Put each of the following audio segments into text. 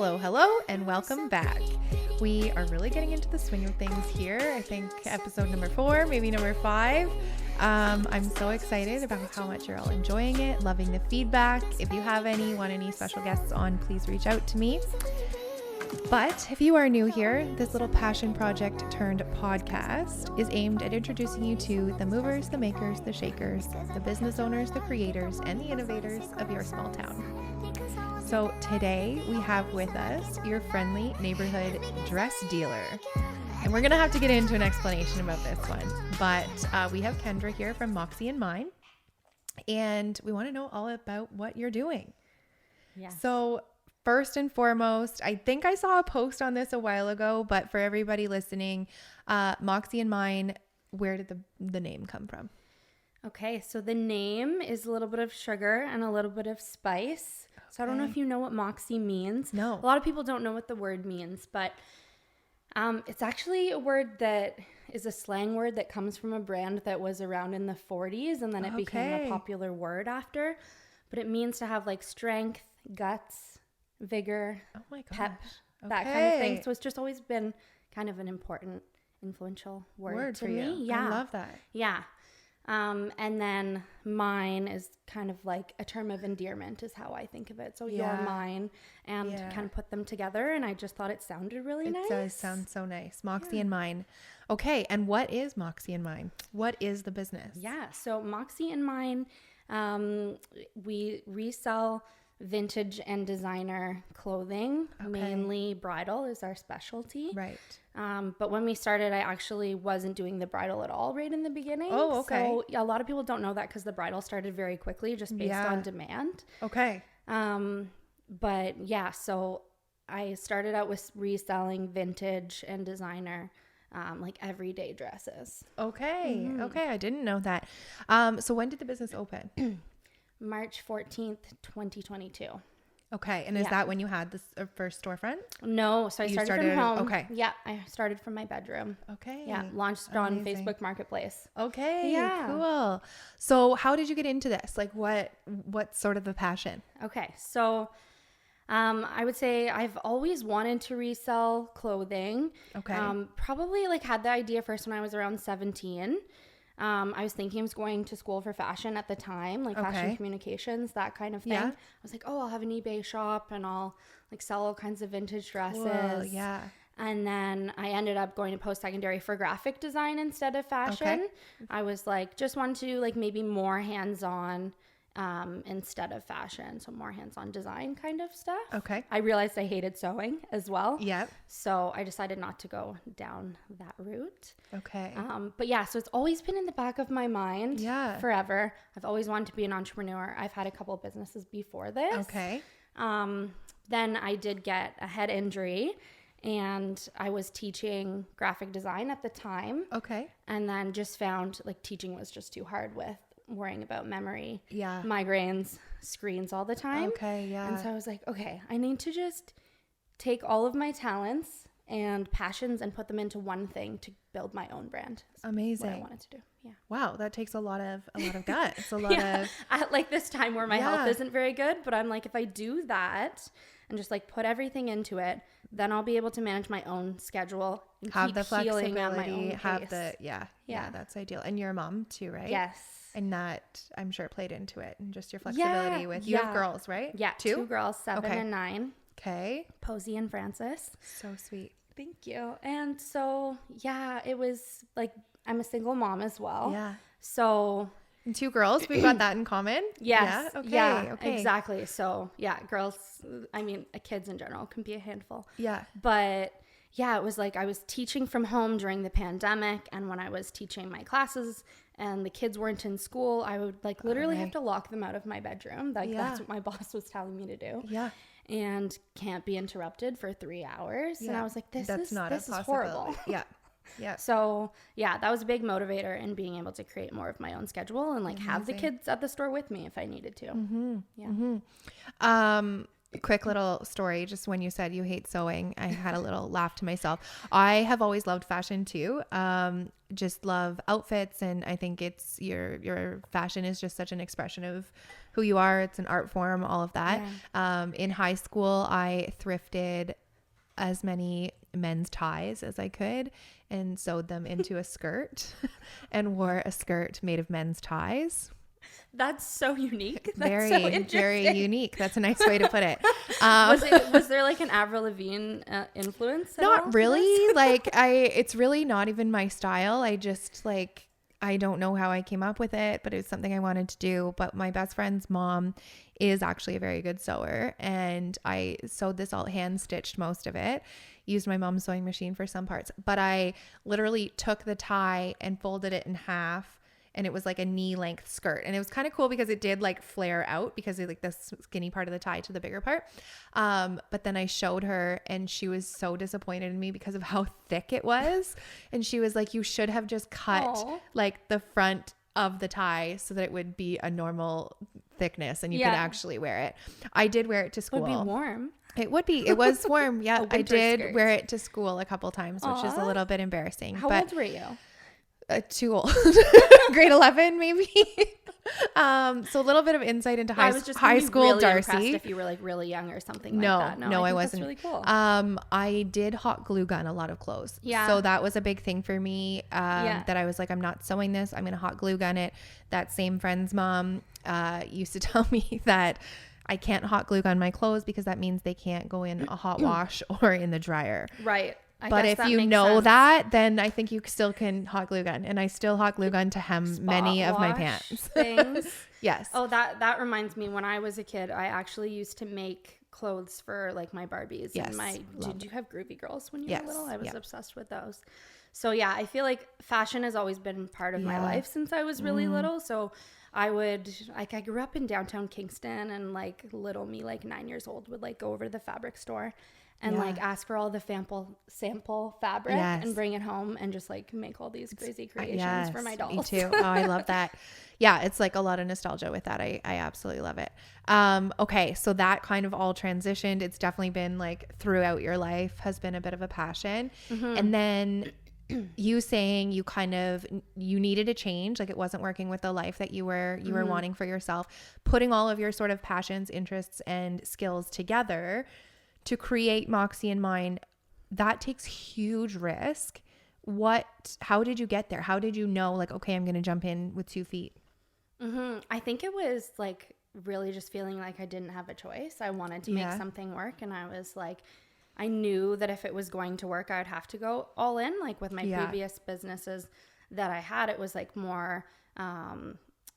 Hello, and welcome back. We are really getting into the swing of things here. I think episode number 4, maybe number 5. I'm so excited about how much you're all enjoying it, loving the feedback. If you have want any special guests on, please reach out to me. But if you are new here, this little passion project turned podcast is aimed at introducing you to the movers, the makers, the shakers, the business owners, the creators, and the innovators of your small town. So today we have with us your friendly neighborhood dress dealer. And we're going to have to get into an explanation about this one. But we have Kendra here from Moxie and Mine. And we want to know all about what you're doing. Yeah. So first and foremost, I think I saw a post on this a while ago, but for everybody listening, Moxie and Mine, where did the name come from? Okay, so the name is a little bit of sugar and a little bit of spice. Okay. So I don't know if you know what Moxie means. No. A lot of people don't know what the word means, but it's actually a word that is a slang word that comes from a brand that was around in the 40s, and then it became a popular word after. But it means to have like strength, guts, vigor, pep, that kind of thing. So it's just always been kind of an important, influential word to me. You. Yeah. I love that. Yeah. And then mine is kind of like a term of endearment is how I think of it. So you're mine, and kind of put them together. And I just thought it sounded really nice. It does sound so nice. Moxie and Mine. Okay. And what is Moxie and Mine? What is the business? Yeah. So Moxie and Mine, we resell vintage and designer clothing. Mainly bridal is our specialty. Right. But when we started, I actually wasn't doing the bridal at all right in the beginning. Oh, okay. So a lot of people don't know that because the bridal started very quickly just based on demand. Okay. But yeah, so I started out with reselling vintage and designer, like everyday dresses. Okay. Mm-hmm. Okay. I didn't know that. So when did the business open? March 14th, 2022. Okay. And is that when you had this first storefront? No. So I started from home. Okay. Yeah. I started from my bedroom. Okay. Yeah. Launched on Facebook Marketplace. Okay. Yeah. Cool. So how did you get into this? Like what's sort of the passion? Okay. So I would say I've always wanted to resell clothing. Okay. Probably like had the idea first when I was around 17. I was thinking I was going to school for fashion at the time, like fashion communications, that kind of thing. Yeah. I was like, oh, I'll have an eBay shop and I'll like sell all kinds of vintage dresses. Cool. Yeah. And then I ended up going to post-secondary for graphic design instead of fashion. Okay. I was like, just want to like maybe more hands-on instead of fashion. So more hands-on design kind of stuff. Okay. I realized I hated sewing as well. Yep. So I decided not to go down that route. Okay. But yeah, so it's always been in the back of my mind forever. I've always wanted to be an entrepreneur. I've had a couple of businesses before this. Okay. Then I did get a head injury and I was teaching graphic design at the time. Okay. And then just found like teaching was just too hard with worrying about memory, migraines, screens all the time. Okay, yeah. And so I was like, okay, I need to just take all of my talents and passions and put them into one thing to build my own brand. Amazing. What I wanted to do. Yeah. Wow, that takes a lot of guts. A lot of at like this time where my health isn't very good, but I'm like, if I do that and just like put everything into it, then I'll be able to manage my own schedule and have keep the flexibility, healing at my own have pace. the that's ideal. And you're a mom too, right? Yes. And that I'm sure played into it, and just your flexibility with you have girls, right? Yeah, two girls, 7 and 9. Okay. Posey and Francis. So sweet. Thank you. And so it was like I'm a single mom as well. Yeah. So and 2 girls, we've got that in common. Yes. Yeah. Okay. Yeah, okay. Exactly. So girls. I mean, kids in general can be a handful. Yeah. But it was like I was teaching from home during the pandemic, and when I was teaching my classes and the kids weren't in school, I would like literally have to lock them out of my bedroom. Like that's what my boss was telling me to do. Yeah. And can't be interrupted for 3 hours. Yeah. And I was like, this is horrible. Yeah. Yeah. So that was a big motivator in being able to create more of my own schedule and like have the kids at the store with me if I needed to. Mm-hmm. Yeah. Mm-hmm. quick little story. Just when you said you hate sewing, I had a little laugh to myself. I have always loved fashion too. Just love outfits, and I think it's your fashion is just such an expression of who you are. It's an art form, all of that. Yeah. In high school, I thrifted as many men's ties as I could and sewed them into a skirt and wore a skirt made of men's ties. That's so unique. That's very unique. That's a nice way to put it. Was there like an Avril Lavigne influence? Not really. Like it's really not even my style. I just like, I don't know how I came up with it, but it was something I wanted to do. But my best friend's mom is actually a very good sewer, and I sewed this all hand stitched most of it. Used my mom's sewing machine for some parts, but I literally took the tie and folded it in half. And it was like a knee length skirt. And it was kind of cool because it did like flare out because of like the skinny part of the tie to the bigger part. But then I showed her and she was so disappointed in me because of how thick it was. And she was like, you should have just cut like the front of the tie so that it would be a normal thickness and you could actually wear it. I did wear it to school. It would be warm. It would be. It was warm. Yeah. I did wear it to school a couple times, which is a little bit embarrassing. How old were you? Too old. Grade 11 maybe. So a little bit of insight into high school really Darcy. If you were like really young or something like that. No, I wasn't. That's really cool. I did hot glue gun a lot of clothes. Yeah. So that was a big thing for me. That I was like, I'm not sewing this. I'm gonna hot glue gun it. That same friend's mom used to tell me that I can't hot glue gun my clothes because that means they can't go in a hot wash or in the dryer. Right. But if you know that, then I think you still can hot glue gun. And I still hot glue gun to hem many of my pants. Things. Yes. Oh, that reminds me. When I was a kid, I actually used to make clothes for like my Barbies. Yes. And did you have Groovy Girls when you were little? I was obsessed with those. So yeah, I feel like fashion has always been part of my life since I was really little. So I grew up in downtown Kingston, and like little me, like 9 years old, would like go over to the fabric store and like ask for all the sample fabric and bring it home and just like make all these crazy creations for my dolls. Me too. Oh, I love that. Yeah, it's like a lot of nostalgia with that. I absolutely love it. Okay, so that kind of all transitioned. It's definitely been like throughout your life has been a bit of a passion. Mm-hmm. And then you saying you needed a change, like it wasn't working with the life that you were wanting for yourself, putting all of your sort of passions, interests, and skills together to create Moxie and Mine. That takes huge risk. How did you get there? How did you know like, okay, I'm going to jump in with 2 feet? Mm-hmm. I think it was like really just feeling like I didn't have a choice. I wanted to make something work, and I was like, I knew that if it was going to work, I would have to go all in. Like with my previous businesses that I had, it was like more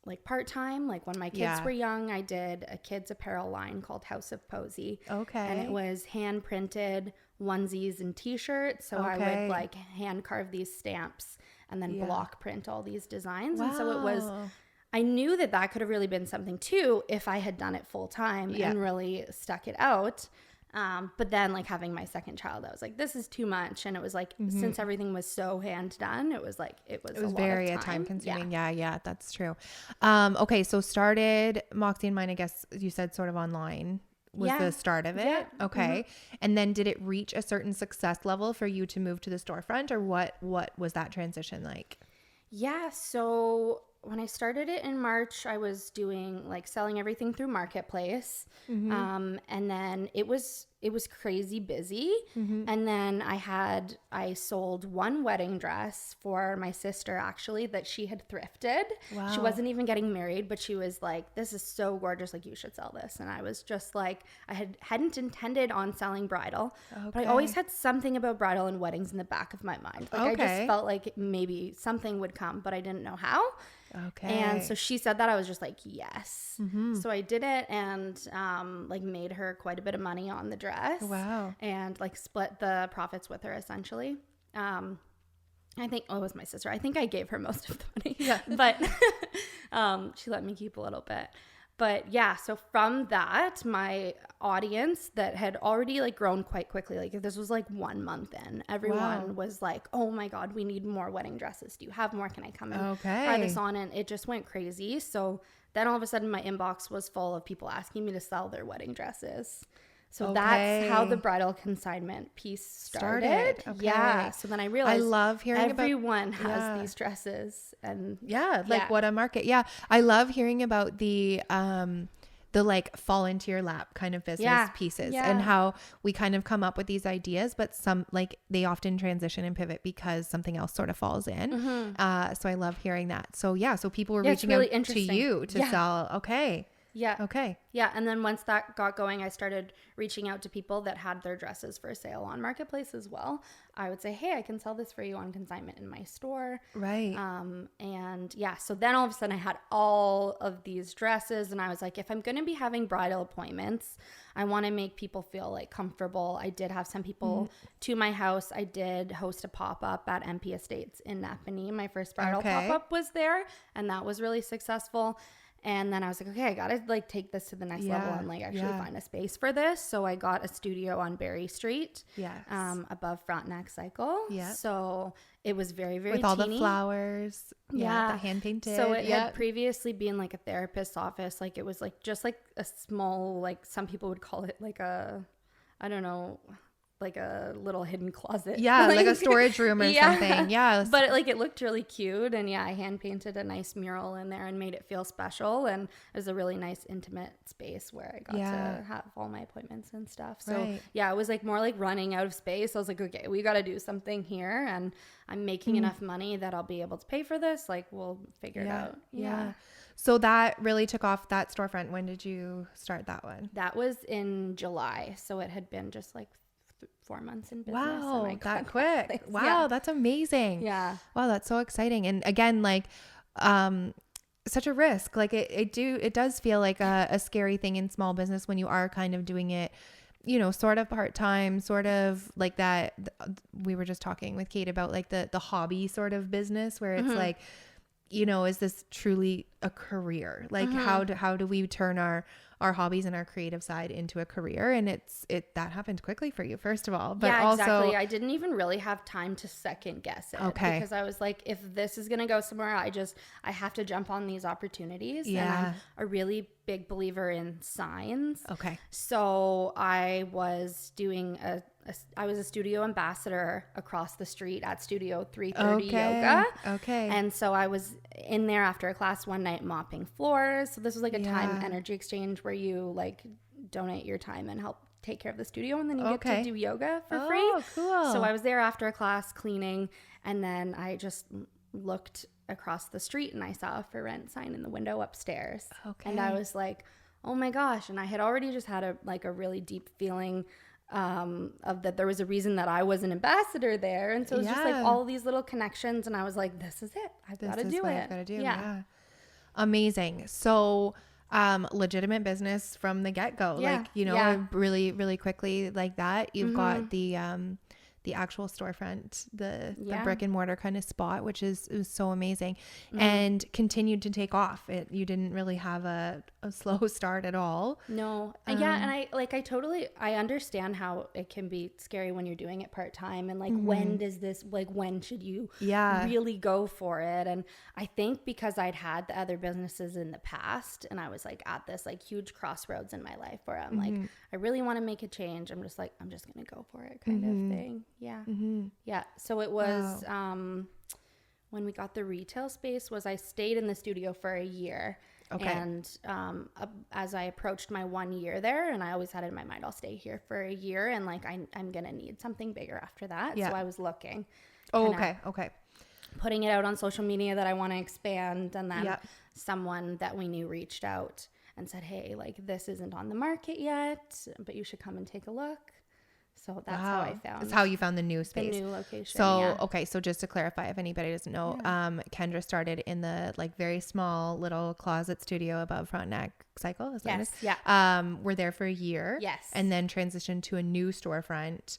like part-time. Like when my kids were young, I did a kids apparel line called House of Posy. Okay. And it was hand printed onesies and t-shirts. So I would like hand carve these stamps and then block print all these designs. Wow. And so I knew that could have really been something too if I had done it full time and really stuck it out. But then like having my second child, I was like, this is too much. And it was like, since everything was so hand done, it was very time consuming. Yeah, that's true. Okay. So started Moxie and Mine, I guess you said sort of online was the start of it. Yeah. Okay. Mm-hmm. And then did it reach a certain success level for you to move to the storefront, or what was that transition like? Yeah. So when I started it in March, I was doing like selling everything through Marketplace. Mm-hmm. And then it was crazy busy. Mm-hmm. And then I sold one wedding dress for my sister, actually, that she had thrifted. Wow. She wasn't even getting married, but she was like, this is so gorgeous. Like, you should sell this. And I was just like, I hadn't intended on selling bridal, but I always had something about bridal and weddings in the back of my mind. Like, I just felt like maybe something would come, but I didn't know how. Okay. And so she said that, I was just like, yes. Mm-hmm. So I did it and like made her quite a bit of money on the dress. Wow. And like split the profits with her essentially. I think it was my sister. I think I gave her most of the money. Yeah. But she let me keep a little bit. But yeah, so from that, my audience that had already like grown quite quickly, like this was like 1 month in, everyone was like, oh my God, we need more wedding dresses. Do you have more? Can I come and try this on? And it just went crazy. So then all of a sudden my inbox was full of people asking me to sell their wedding dresses. So that's how the bridal consignment piece started. Okay. Yeah. So then I realized I love hearing everyone has these dresses and what a market. Yeah. I love hearing about the like fall into your lap kind of business pieces and how we kind of come up with these ideas, but some like they often transition and pivot because something else sort of falls in. So I love hearing that. So so people were reaching out to you to sell. Okay. Yeah. Okay. Yeah. And then once that got going, I started reaching out to people that had their dresses for sale on Marketplace as well. I would say, hey, I can sell this for you on consignment in my store. Right. And so then all of a sudden I had all of these dresses and I was like, if I'm going to be having bridal appointments, I want to make people feel like comfortable. I did have some people to my house. I did host a pop-up at MP Estates in Napanee. My first bridal pop-up was there and that was really successful. And then I was like, okay, I got to like take this to the next level and like actually find a space for this. So I got a studio on Berry Street, above Frontenac Cycle. Yeah. So it was very, very with teeny. All the flowers. Yeah. The hand painted. So it had previously been like a therapist's office. Like it was like just like a small, like some people would call it like a, I don't know, like a little hidden closet. Yeah, like a storage room or something. Yeah. But it looked really cute. And I hand painted a nice mural in there and made it feel special. And it was a really nice intimate space where I got to have all my appointments and stuff. So it was like more like running out of space. I was like, okay, we got to do something here. And I'm making enough money that I'll be able to pay for this. Like we'll figure it out. Yeah. So that really took off, that storefront. When did you start that one? That was in July. So it had been just like 4 months in business. Wow, that quick. Wow, that's amazing. Yeah. Wow, that's so exciting. And again, like such a risk. Like it does feel like a scary thing in small business when you are kind of doing it, sort of part-time, sort of like that. We were just talking with Kate about like the hobby sort of business where it's like, is this truly a career? Like how do we turn our hobbies and our creative side into a career? And that happened quickly for you, first of all, but also exactly. I didn't even really have time to second guess it. Okay. Because I was like, if this is going to go somewhere, I have to jump on these opportunities. Yeah. And I'm a really big believer in signs. Okay. So I was doing I was a studio ambassador across the street at Studio 330 Yoga. Okay. And so I was in there after a class one night mopping floors. So this was like a time energy exchange where you like donate your time and help take care of the studio, and then you get to do yoga for free. Oh, cool. So I was there after a class cleaning, and then I just looked across the street and I saw a for rent sign in the window upstairs. Okay. And I was like, oh my gosh. And I had already just had a really deep feeling of that there was a reason that I was an ambassador there. And so it was just like all these little connections, and I was like, this is it. I've got to do it. I've got to do. Yeah. Amazing. So legitimate business from the get-go. Like, really, really quickly like that. You've got the actual storefront, the brick and mortar kind of spot, which is so amazing, and continued to take off. You didn't really have a slow start at all. No. And I understand how it can be scary when you're doing it part-time, and like, when should you really go for it? And I think because I'd had the other businesses in the past, and I was like at this like huge crossroads in my life where I'm like, I really want to make a change. I'm just going to go for it kind of thing. Yeah. Yeah. So it was, when we got the retail space I stayed in the studio for a year. Okay. And as I approached my 1 year there, and I always had in my mind, I'll stay here for a year, and like I'm going to need something bigger after that. Yeah. So I was looking. Oh, okay. Okay. Putting it out on social media that I want to expand. And then someone that we knew reached out and said, hey, like this isn't on the market yet, but you should come and take a look. So that's how I found. That's how you found the new space. The new location. So, okay. So just to clarify, if anybody doesn't know, Kendra started in the like very small little closet studio above Frontenac Cycle. Is that yes. Yeah. We're there for a year. Yes. And then transitioned to a new storefront,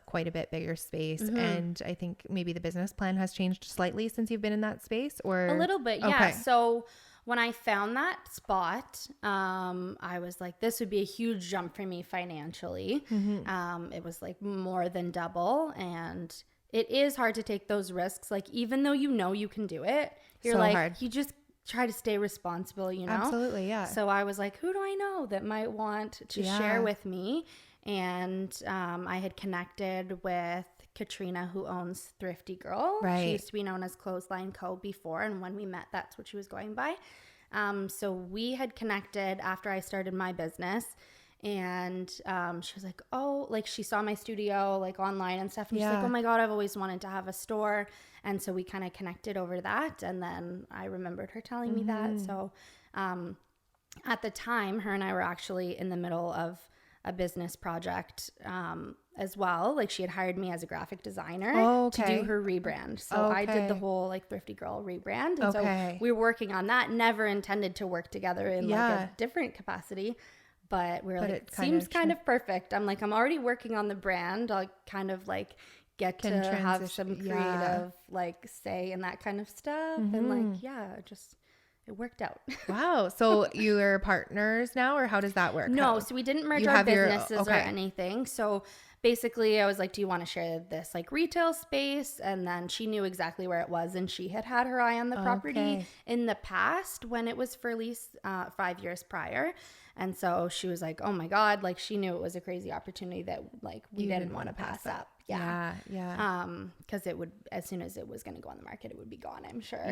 quite a bit bigger space. And I think maybe the business plan has changed slightly since you've been in that space, or a little bit. Yeah. Okay. So when I found that spot, I was like, this would be a huge jump for me financially. It was like more than double. And it is hard to take those risks. Like, even though you can do it, you're so like, hard. You just try to stay responsible, Absolutely, yeah. So I was like, who do I know that might want to share with me? And I had connected with Katrina, who owns Thrifty Girl. Right. She used to be known as Clothesline Co. before, and when we met, that's what she was going by. So we had connected after I started my business, and she was like, oh, like she saw my studio like online and stuff, and she's like, oh my God, I've always wanted to have a store. And so we kind of connected over that, and then I remembered her telling me that. So at the time, her and I were actually in the middle of a business project as well. Like, she had hired me as a graphic designer to do her rebrand. So I did the whole like Thrifty Girl rebrand. And so we were working on that, never intended to work together in like a different capacity. But we were like, it seems kind of perfect. I'm like, I'm already working on the brand. I'll kind of like get to have some creative like say in that kind of stuff. And like, just it worked out. Wow. So you're partners now, or how does that work? No, so we didn't merge our businesses or anything. So basically I was like, do you want to share this like retail space? And then she knew exactly where it was, and she had her eye on the property in the past when it was for lease 5 years prior. And so she was like, oh my God, like she knew it was a crazy opportunity that like we didn't want to pass up. Yeah. Because it would, as soon as it was going to go on the market, it would be gone, I'm sure.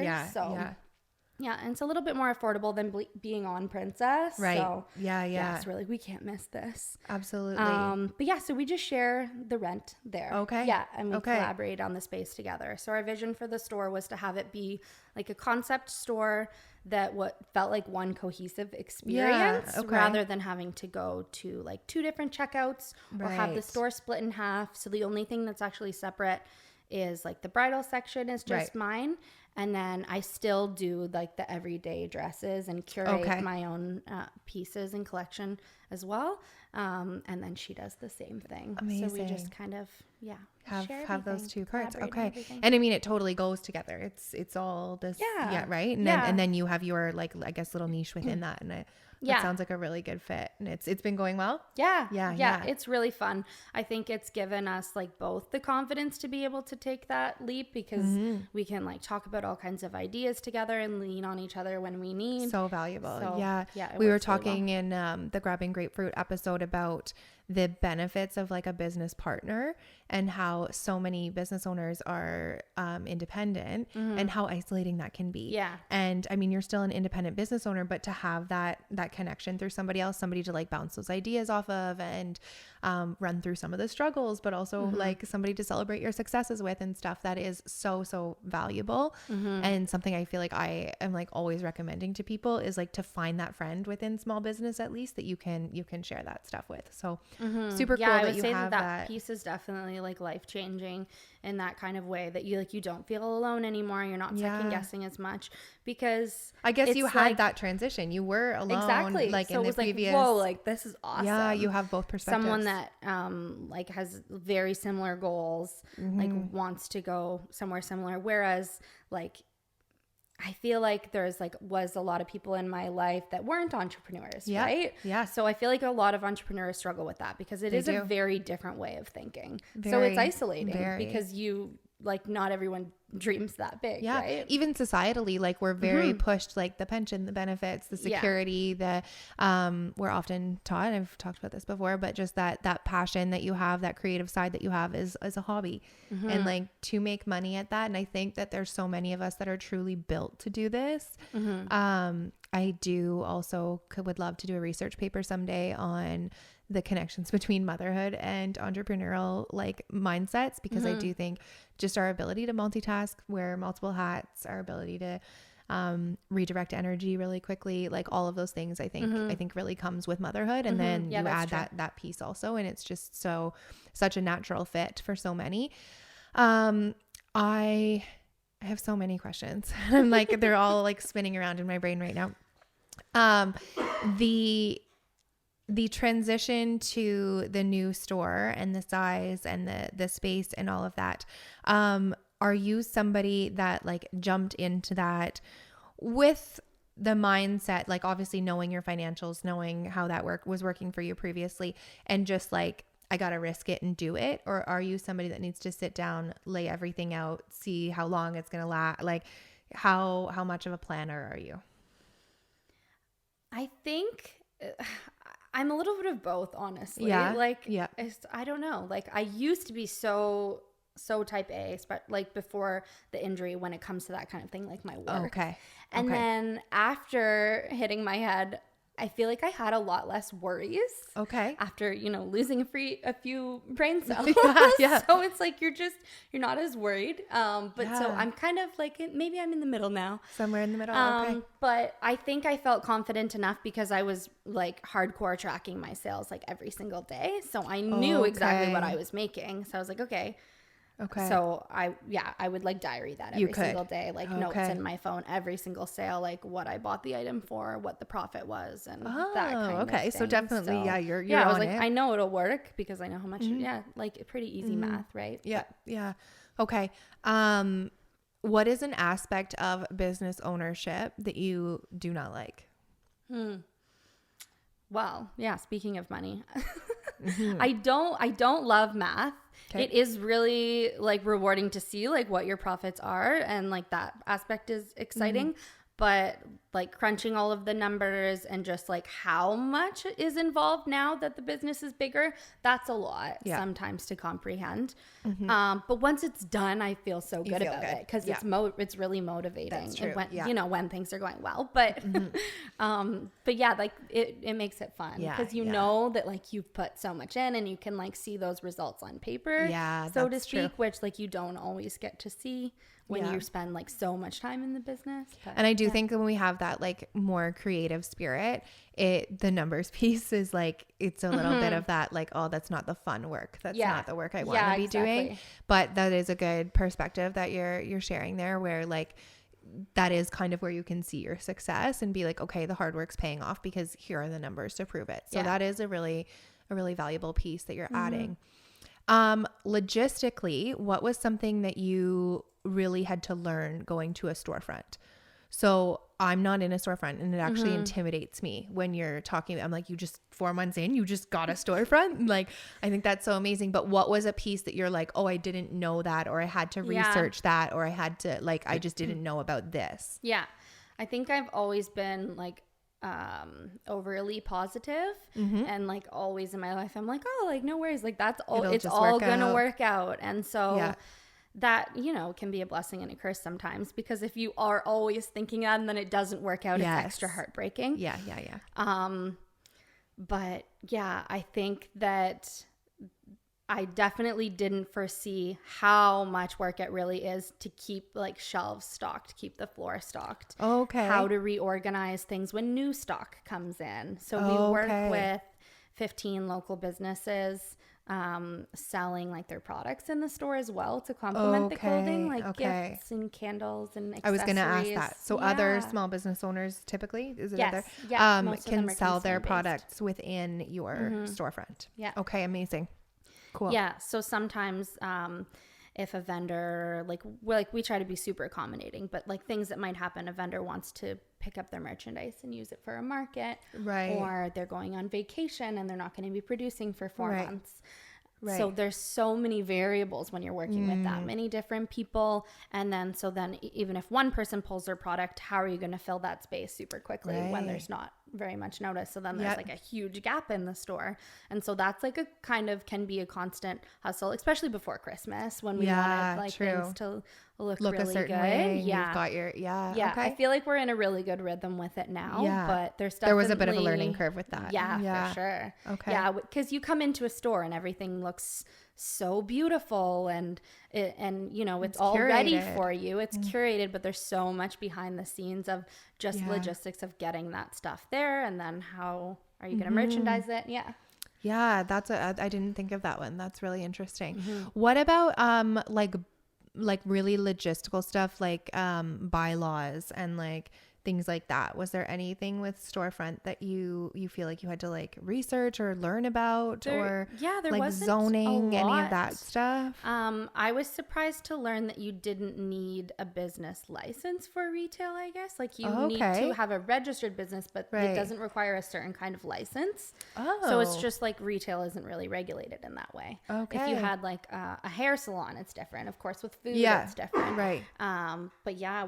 Yeah, and it's a little bit more affordable than being on Princess. Right. So, yeah. It's really, we can't miss this. Absolutely. But yeah, so we just share the rent there. Okay. Yeah, and we collaborate on the space together. So our vision for the store was to have it be like a concept store that felt like one cohesive experience rather than having to go to like 2 different checkouts or have the store split in half. So the only thing that's actually separate is like the bridal section is just mine. And then I still do like the everyday dresses and curate my own pieces and collection as well. And then she does the same thing. Amazing. So we just kind of, have those 2 parts. Okay. And I mean, it totally goes together. It's all this. Yeah. Right. And then you have your like, I guess, little niche within that. And that sounds like a really good fit. And it's been going well. Yeah. It's really fun. I think it's given us like both the confidence to be able to take that leap, because we can like talk about all kinds of ideas together and lean on each other when we need. So valuable. We were talking really in the Grabbing Grapefruit episode about the benefits of like a business partner and how so many business owners are independent and how isolating that can be. Yeah. And I mean, you're still an independent business owner, but to have that connection through somebody else, somebody to like bounce those ideas off of and run through some of the struggles, but also like somebody to celebrate your successes with and stuff, that is so valuable. And something I feel like I am like always recommending to people is like to find that friend within small business, at least, that you can share that stuff with. So super cool that you have that piece is definitely like life-changing in that kind of way, that you don't feel alone anymore. You're not second guessing as much, because I guess you had that transition. You were alone, like so in the previous. Whoa, like this is awesome. Yeah, you have both perspectives. Someone that like has very similar goals, like wants to go somewhere similar. Whereas like I feel like was a lot of people in my life that weren't entrepreneurs, right? Yeah. So I feel like a lot of entrepreneurs struggle with that, because it is a very different way of thinking. So it's isolating because not everyone dreams that big, right? Even societally, like we're very pushed, like the pension, the benefits, the security, we're often taught, and I've talked about this before, but just that passion that you have, that creative side that you have is a hobby and like to make money at that. And I think that there's so many of us that are truly built to do this. I do also would love to do a research paper someday on the connections between motherhood and entrepreneurial like mindsets, because I do think just our ability to multitask, wear multiple hats, our ability to redirect energy really quickly, like all of those things I think really comes with motherhood. And then you add that piece also, and it's just such a natural fit for so many. I have so many questions. I'm like, they're all like spinning around in my brain right now. The transition to the new store and the size and the space and all of that, are you somebody that like jumped into that with the mindset, like obviously knowing your financials, knowing how that was working for you previously, and just like, I got to risk it and do it? Or are you somebody that needs to sit down, lay everything out, see how long it's going to last? Like how much of a planner are you? I think I'm a little bit of both, honestly. Yeah. Like, yeah. I don't know. Like, I used to be so type A, but like before the injury, when it comes to that kind of thing, like my work. Okay. And then after hitting my head, I feel like I had a lot less worries. Okay. After, losing a few brain cells. Yeah. So it's like you're not as worried. So I'm kind of like, maybe I'm in the middle now. Somewhere in the middle. Okay. But I think I felt confident enough because I was like hardcore tracking my sales like every single day. So I knew exactly what I was making. So I was like, okay. So I would like diary that every single day, like notes in my phone, every single sale, like what I bought the item for, what the profit was, and that kind of thing. So definitely, you're I was on like, it. I know it'll work because I know how much. Like pretty easy math, right? Yeah. Okay. What is an aspect of business ownership that you do not like? Well, speaking of money, I don't love math. Okay. It is really like rewarding to see like what your profits are, and like that aspect is exciting. But like crunching all of the numbers and just like how much is involved now that the business is bigger, that's a lot sometimes to comprehend. But once it's done, I feel so good about it because it's really motivating. That's true. When, when things are going well. But like it makes it fun because know that like you've put so much in and you can like see those results on paper, so to speak, which like you don't always get to see when you spend like so much time in the business. But, and I do think that when we have that like more creative spirit, the numbers piece is like, it's a little bit of that like, oh, that's not the fun work. That's not the work I want to be doing. But that is a good perspective that you're sharing there, where like that is kind of where you can see your success and be like, okay, the hard work's paying off because here are the numbers to prove it. So that is a really valuable piece that you're adding. Logistically, what was something that you really had to learn going to a storefront? So I'm not in a storefront, and it actually intimidates me when you're talking. I'm like, you just 4 months in, you just got a storefront. Like, I think that's so amazing. But what was a piece that you're like, oh, I didn't know that, or I had to research that, or I had to like, I just didn't know about this. Yeah. I think I've always been like, overly positive, and like always in my life I'm like, oh, like no worries, like that's all, it's all gonna work out. And so that can be a blessing and a curse sometimes, because if you are always thinking that and then it doesn't work out, it's extra heartbreaking. But I think that I definitely didn't foresee how much work it really is to keep like shelves stocked, keep the floor stocked. Okay. How to reorganize things when new stock comes in. So we work with 15 local businesses selling like their products in the store as well to complement the clothing, like gifts and candles and accessories. I was going to ask that. So other small business owners typically, is it other? Can sell their products within your storefront. Yeah. Okay. Amazing. Cool. Yeah. So sometimes if a vendor, like we try to be super accommodating, but like things that might happen, a vendor wants to pick up their merchandise and use it for a market, right? Or they're going on vacation and they're not going to be producing for 4 months. Right. So there's so many variables when you're working with that many different people. And then, even if one person pulls their product, how are you going to fill that space super quickly when there's not very much notice? So then there's like a huge gap in the store. And so that's like a kind of can be a constant hustle, especially before Christmas when we wanted like things to look really a certain good. Way. You've got your, Okay. I feel like we're in a really good rhythm with it now, but there was a bit of a learning curve with that. Yeah, for sure. Okay. Yeah. Cause you come into a store and everything looks so beautiful and it's all curated. Ready for you. It's curated, but there's so much behind the scenes of just logistics of getting that stuff there, and then how are you going to merchandise it? Yeah, I didn't think of that one. That's really interesting. What about like really logistical stuff, like bylaws and like things like that. Was there anything with storefront that you feel like you had to like research or learn about, or there like wasn't zoning, a lot. any of that stuff? I was surprised to learn that you didn't need a business license for retail, I guess. Like you need to have a registered business, but it doesn't require a certain kind of license. So it's just like retail isn't really regulated in that way. If you had like a hair salon, it's different. Of course, with food, it's different. Right. But yeah,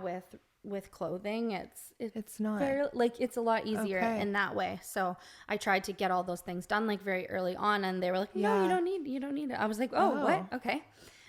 with clothing, it's not very, like, it's a lot easier in that way. So I tried to get all those things done like very early on, and they were like, no, you don't need it. I was like, what? Okay.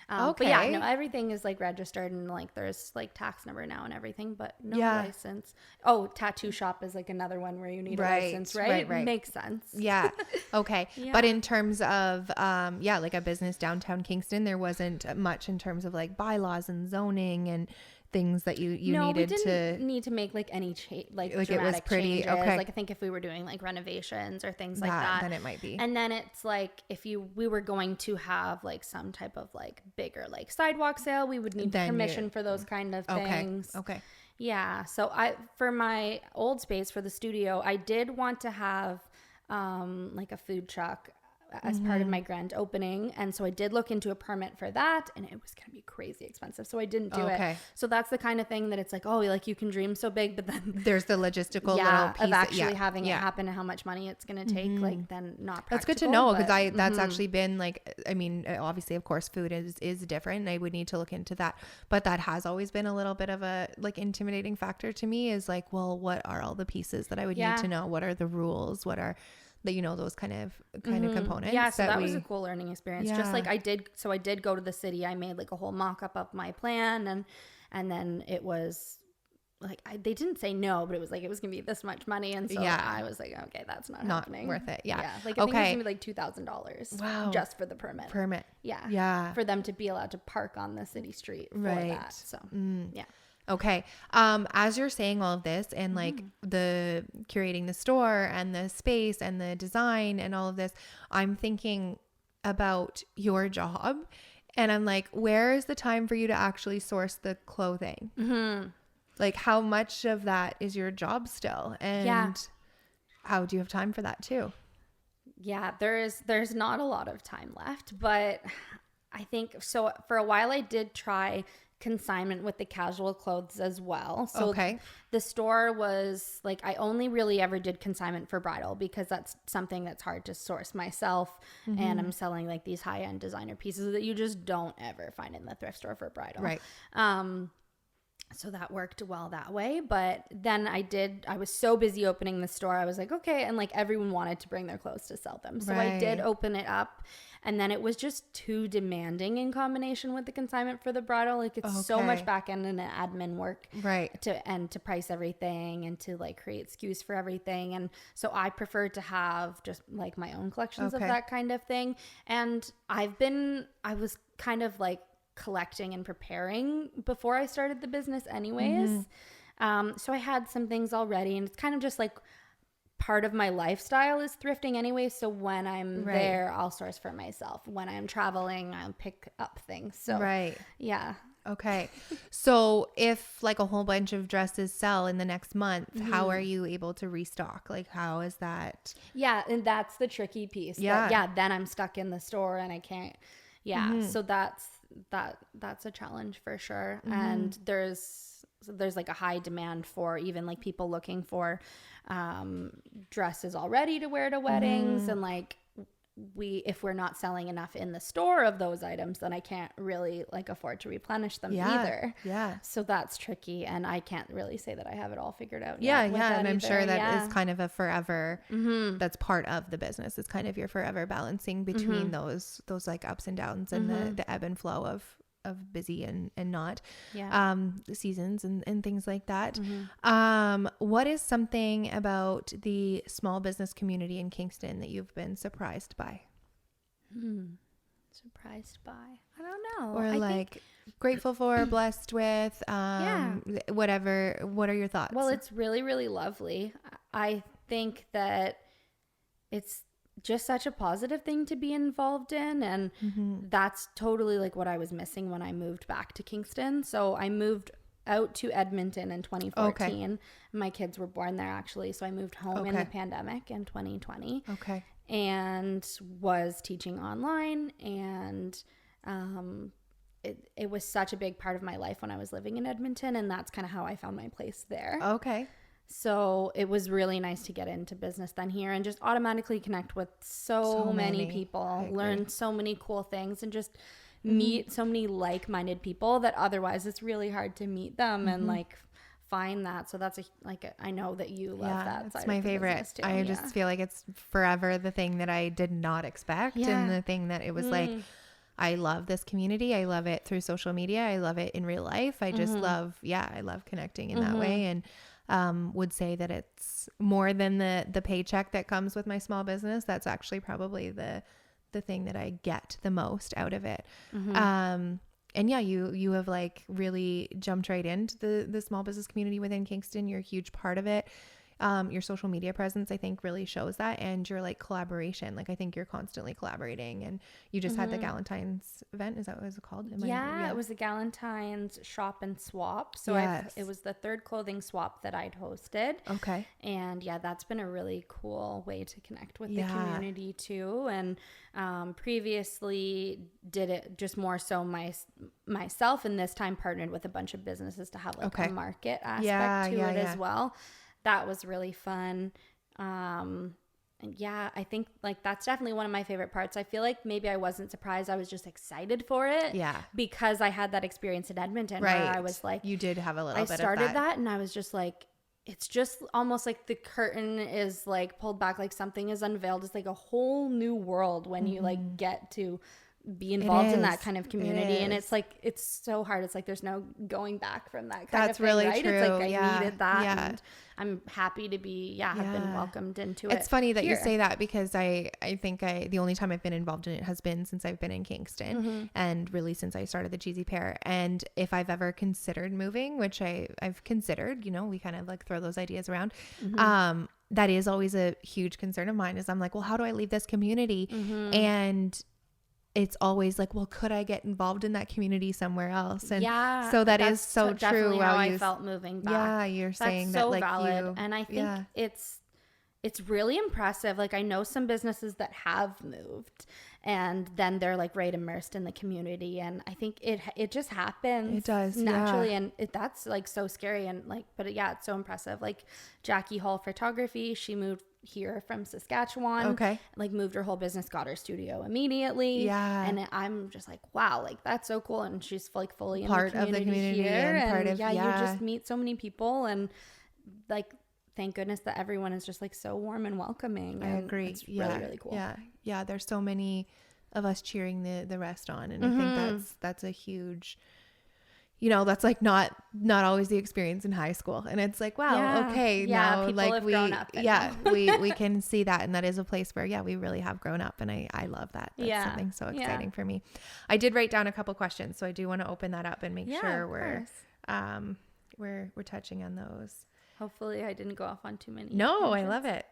But yeah, no, everything is like registered, and like there's like tax number now and everything, but no license. Oh, tattoo shop is like another one where you need a license, right? Makes sense. Yeah. Okay. But in terms of like a business downtown Kingston, there wasn't much in terms of like bylaws and zoning and things that you needed to. We didn't need to make like any like dramatic it was pretty changes. Like I think if we were doing like renovations or things like that, then it might be. And then it's like if we were going to have like some type of like bigger like sidewalk sale, we would need permission for those kind of things. Okay. Yeah. So for my old space for the studio, I did want to have like a food truck as part of my grand opening, and so I did look into a permit for that, and it was gonna be crazy expensive, so I didn't do it. So that's the kind of thing that it's like, oh, like you can dream so big, but then there's the logistical little piece of actually having it happen and how much money it's gonna take. Like then not practical. That's good to know, because that's actually been like, I mean, obviously of course food is different. I would need to look into that, but that has always been a little bit of a like intimidating factor to me, is like, well, what are all the pieces that I would need to know? What are the rules? What are that, those kind of components. Yeah, so that was a cool learning experience. Just like I did go to the city. I made like a whole mock-up of my plan, and then it was like they didn't say no, but it was like it was gonna be this much money, and so I was like, okay, that's not happening. Worth it. Like I think it was gonna be like $2,000. Wow, just for the permit. Yeah, for them to be allowed to park on the city street for that. So yeah. Okay. As you're saying all of this, and like the curating the store and the space and the design and all of this, I'm thinking about your job, and I'm like, where is the time for you to actually source the clothing? Like, how much of that is your job still? And how do you have time for that too? Yeah, there's not a lot of time left, but I think so. For a while I did try consignment with the casual clothes as well. So the store was like, I only really ever did consignment for bridal, because that's something that's hard to source myself. And I'm selling like these high-end designer pieces that you just don't ever find in the thrift store for bridal. Right. So that worked well that way. But then I was so busy opening the store. I was like, okay. And like everyone wanted to bring their clothes to sell them. So I did open it up. And then it was just too demanding in combination with the consignment for the bridal. Like it's so much back end and admin work, to price everything and to like create SKUs for everything. And so I prefer to have just like my own collections of that kind of thing. And I was kind of like collecting and preparing before I started the business anyways. So I had some things already, and it's kind of just like part of my lifestyle is thrifting anyway. So when I'm there, I'll source for myself. When I'm traveling, I'll pick up things. So yeah. Okay. So if like a whole bunch of dresses sell in the next month, how are you able to restock? Like, how is that? Yeah. And that's the tricky piece. Then I'm stuck in the store and I can't. So that's a challenge for sure. And there's like a high demand for even like people looking for dresses already to wear to weddings, and like if we're not selling enough in the store of those items, then I can't really like afford to replenish them either. So that's tricky, and I can't really say that I have it all figured out yet. And I'm sure that is kind of a forever that's part of the business. It's kind of your forever balancing between those like ups and downs and the ebb and flow of busy and not seasons and things like that. What is something about the small business community in Kingston that you've been surprised by? Surprised by? I don't know. Or like grateful for, blessed with, whatever. What are your thoughts? Well, it's really, really lovely. I think that it's just such a positive thing to be involved in, and that's totally like what I was missing when I moved back to Kingston. So I moved out to Edmonton in 2014. My kids were born there actually. So I moved home in the pandemic in 2020. And was teaching online, and it was such a big part of my life when I was living in Edmonton, and that's kind of how I found my place there. So it was really nice to get into business then here and just automatically connect with so many people, learn so many cool things, and just meet so many like-minded people that otherwise it's really hard to meet them and like find that. So that's I know that you love that. It's my favorite. I just feel like it's forever the thing that I did not expect, and the thing that it was like, I love this community. I love it through social media. I love it in real life. I just love, I love connecting in that way. And would say that it's more than the paycheck that comes with my small business. That's actually probably the thing that I get the most out of it. And yeah, you have like really jumped right into the small business community within Kingston. You're a huge part of it. Your social media presence, I think, really shows that, and your like collaboration. Like, I think you're constantly collaborating, and you just had the Galentine's event. Is that what it was called? It was the Galentine's Shop and Swap. So it was the third clothing swap that I'd hosted. And that's been a really cool way to connect with the community too. And previously did it just more so myself, and this time partnered with a bunch of businesses to have like a market aspect to it as well. That was really fun. And I think like that's definitely one of my favorite parts. I feel like maybe I wasn't surprised. I was just excited for it. Because I had that experience in Edmonton where I was like, you did have a little bit of that. I started that and I was just like, it's just almost like the curtain is like pulled back, like something is unveiled. It's like a whole new world when you like get to be involved in that kind of community, and it's like it's so hard. It's like there's no going back from that kind of thing, really right? true. It's like I needed that, and I'm happy to be have been welcomed into it. It's funny that you say that, because I think the only time I've been involved in it has been since I've been in Kingston, and really since I started the Cheesy Pear. And if I've ever considered moving, which I've considered, we kind of like throw those ideas around, that is always a huge concern of mine, is I'm like, well, how do I leave this community? And it's always like, well, could I get involved in that community somewhere else? And so that is so true. How I felt moving back. Yeah, you're saying that, like, valid. And I think it's really impressive. Like, I know some businesses that have moved and then they're like right immersed in the community, and I think it just happens. It does naturally, and that's like so scary, and like, but it's so impressive. Like Jackie Hall Photography, she moved here from Saskatchewan, like moved her whole business, got her studio immediately, and I'm just like, wow, like that's so cool. And she's like fully part of the community here, and part of you just meet so many people, and like thank goodness that everyone is just like so warm and welcoming. I agree. It's really, really cool. Yeah. There's so many of us cheering the rest on, and I think that's a huge, that's like not always the experience in high school. And it's like, wow, okay, now like grown up we can see that, and that is a place where we really have grown up, and I love that. That's something so exciting for me. I did write down a couple questions, so I do want to open that up and make sure we're touching on those. Hopefully I didn't go off on too many. No, I love it.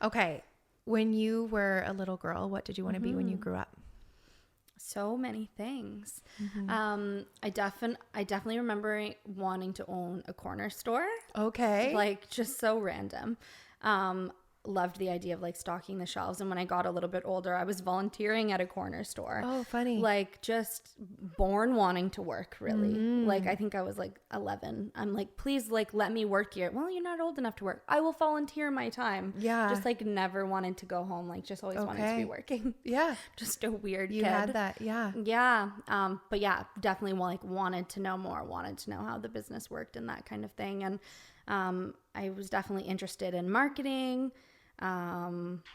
Okay. When you were a little girl, what did you want to be when you grew up? So many things. I definitely remember wanting to own a corner store. Okay. Like just so random. Loved the idea of like stocking the shelves. And when I got a little bit older, I was volunteering at a corner store. Oh, funny. Like just born wanting to work, really. Like I think I was like 11. I'm like, please, like let me work here. Well, you're not old enough to work. I will volunteer my time. Yeah. Just like never wanted to go home. Like just always wanted to be working. Yeah. Just a weird kid. You had that. Yeah. Yeah. But yeah, definitely like wanted to know more, wanted to know how the business worked and that kind of thing. And I was definitely interested in marketing. What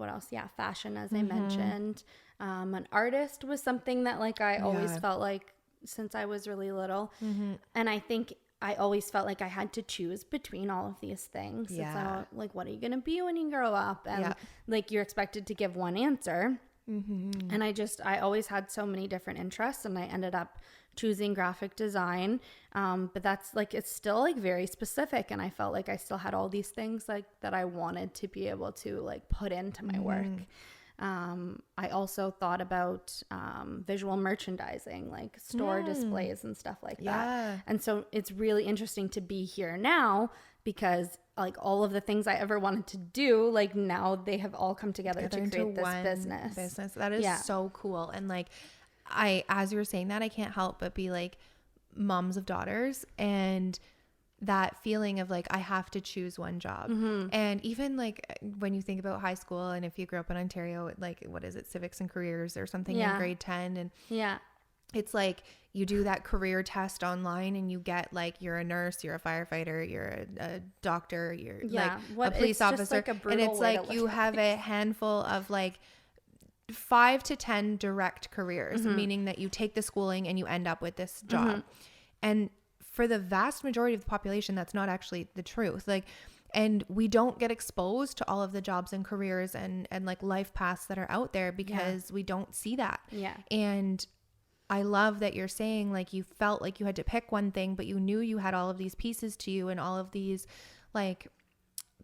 else? Yeah, fashion, as I mentioned. An artist was something that like I always felt like since I was really little. And I think I always felt like I had to choose between all of these things. Yeah. So, like, what are you going to be when you grow up? And like you're expected to give one answer. And I always had so many different interests, and I ended up choosing graphic design. But that's like, it's still like very specific. And I felt like I still had all these things like that I wanted to be able to like put into my work. I also thought about visual merchandising, like store displays and stuff like that. And so it's really interesting to be here now because like all of the things I ever wanted to do, like now they have all come together to create this business. That is so cool. And like as you were saying that, I can't help but be like moms of daughters, and that feeling of like I have to choose one job. And even like when you think about high school, and if you grew up in Ontario, like what is it, civics and careers or something in grade 10, and it's like you do that career test online and you get like you're a nurse, you're a firefighter, you're a doctor, you're like a police officer, like and it's like you have a handful of like 5 to 10 direct careers, meaning that you take the schooling and you end up with this job. And for the vast majority of the population, that's not actually the truth. Like, and we don't get exposed to all of the jobs and careers and like life paths that are out there because we don't see that. And I love that you're saying like you felt like you had to pick one thing, but you knew you had all of these pieces to you and all of these like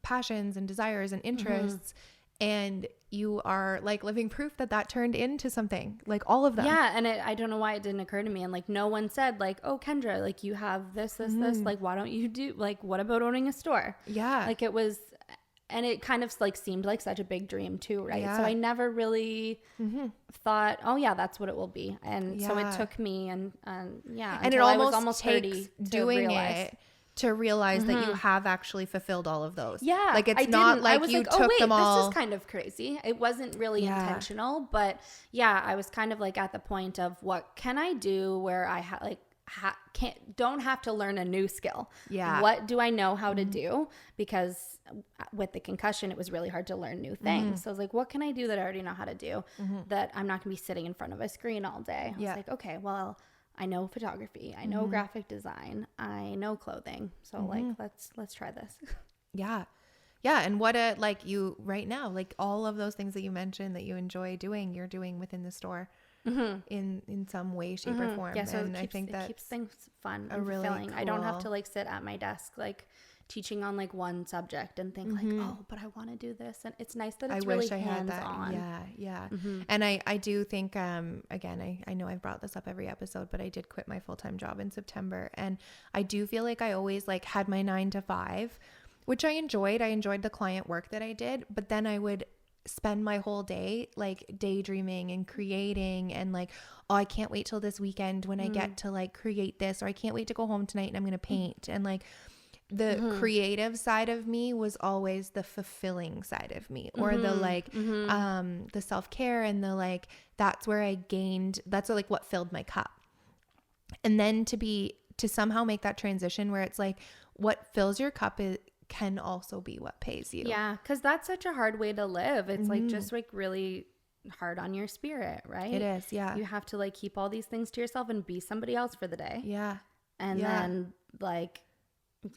passions and desires and interests. And you are like living proof that that turned into something, like all of them. Yeah. And I don't know why it didn't occur to me. And like, no one said like, oh, Kendra, like you have this, like, why don't you do like, what about owning a store? Yeah. Like it was, and it kind of like seemed like such a big dream too. Right. So I never really thought, oh yeah, that's what it will be. And so it took me and and it almost takes 30 doing it to realize that you have actually fulfilled all of those. Yeah. Like it's not like you took them all. This is kind of crazy. It wasn't really intentional, but yeah, I was kind of like at the point of what can I do where I don't have to learn a new skill. Yeah. What do I know how to do? Because with the concussion, it was really hard to learn new things. So I was like, what can I do that I already know how to do that I'm not going to be sitting in front of a screen all day? I was like, okay, well, I know photography, I know graphic design, I know clothing. So like, let's try this. Yeah. And what like you right now, like all of those things that you mentioned that you enjoy doing, you're doing within the store in some way, shape or form. Yeah. So and I think that keeps things fun and really fulfilling. Cool. I don't have to like sit at my desk, like teaching on like one subject and think like, oh, but I want to do this. And it's nice that it's really hands-on. Yeah. And I do think, again, I know I've brought this up every episode, but I did quit my full-time job in September. And I do feel like I always like had my 9 to 5, which I enjoyed. I enjoyed the client work that I did, but then I would spend my whole day like daydreaming and creating and like, oh, I can't wait till this weekend when I get to like create this, or I can't wait to go home tonight and I'm going to paint. And like, the creative side of me was always the fulfilling side of me, or the like the self-care and the like, that's where I gained, that's like what filled my cup. And then to somehow make that transition where it's like what fills your cup can also be what pays you. Yeah, because that's such a hard way to live. It's like just like really hard on your spirit, right? It is. Yeah, you have to like keep all these things to yourself and be somebody else for the day. Yeah. And then like,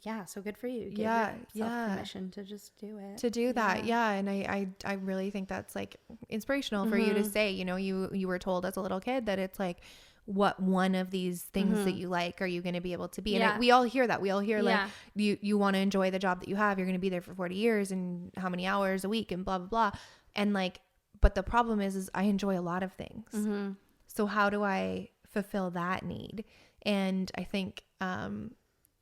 yeah, so good for you. Give yourself permission to just do it. To do that, and I really think that's like inspirational for you to say. You know, you were told as a little kid that it's like, what one of these things that you like are you going to be able to be? And we all hear that. We all hear like you want to enjoy the job that you have. You're going to be there for 40 years and how many hours a week and blah blah blah. And like, but the problem is I enjoy a lot of things. So how do I fulfill that need? And I think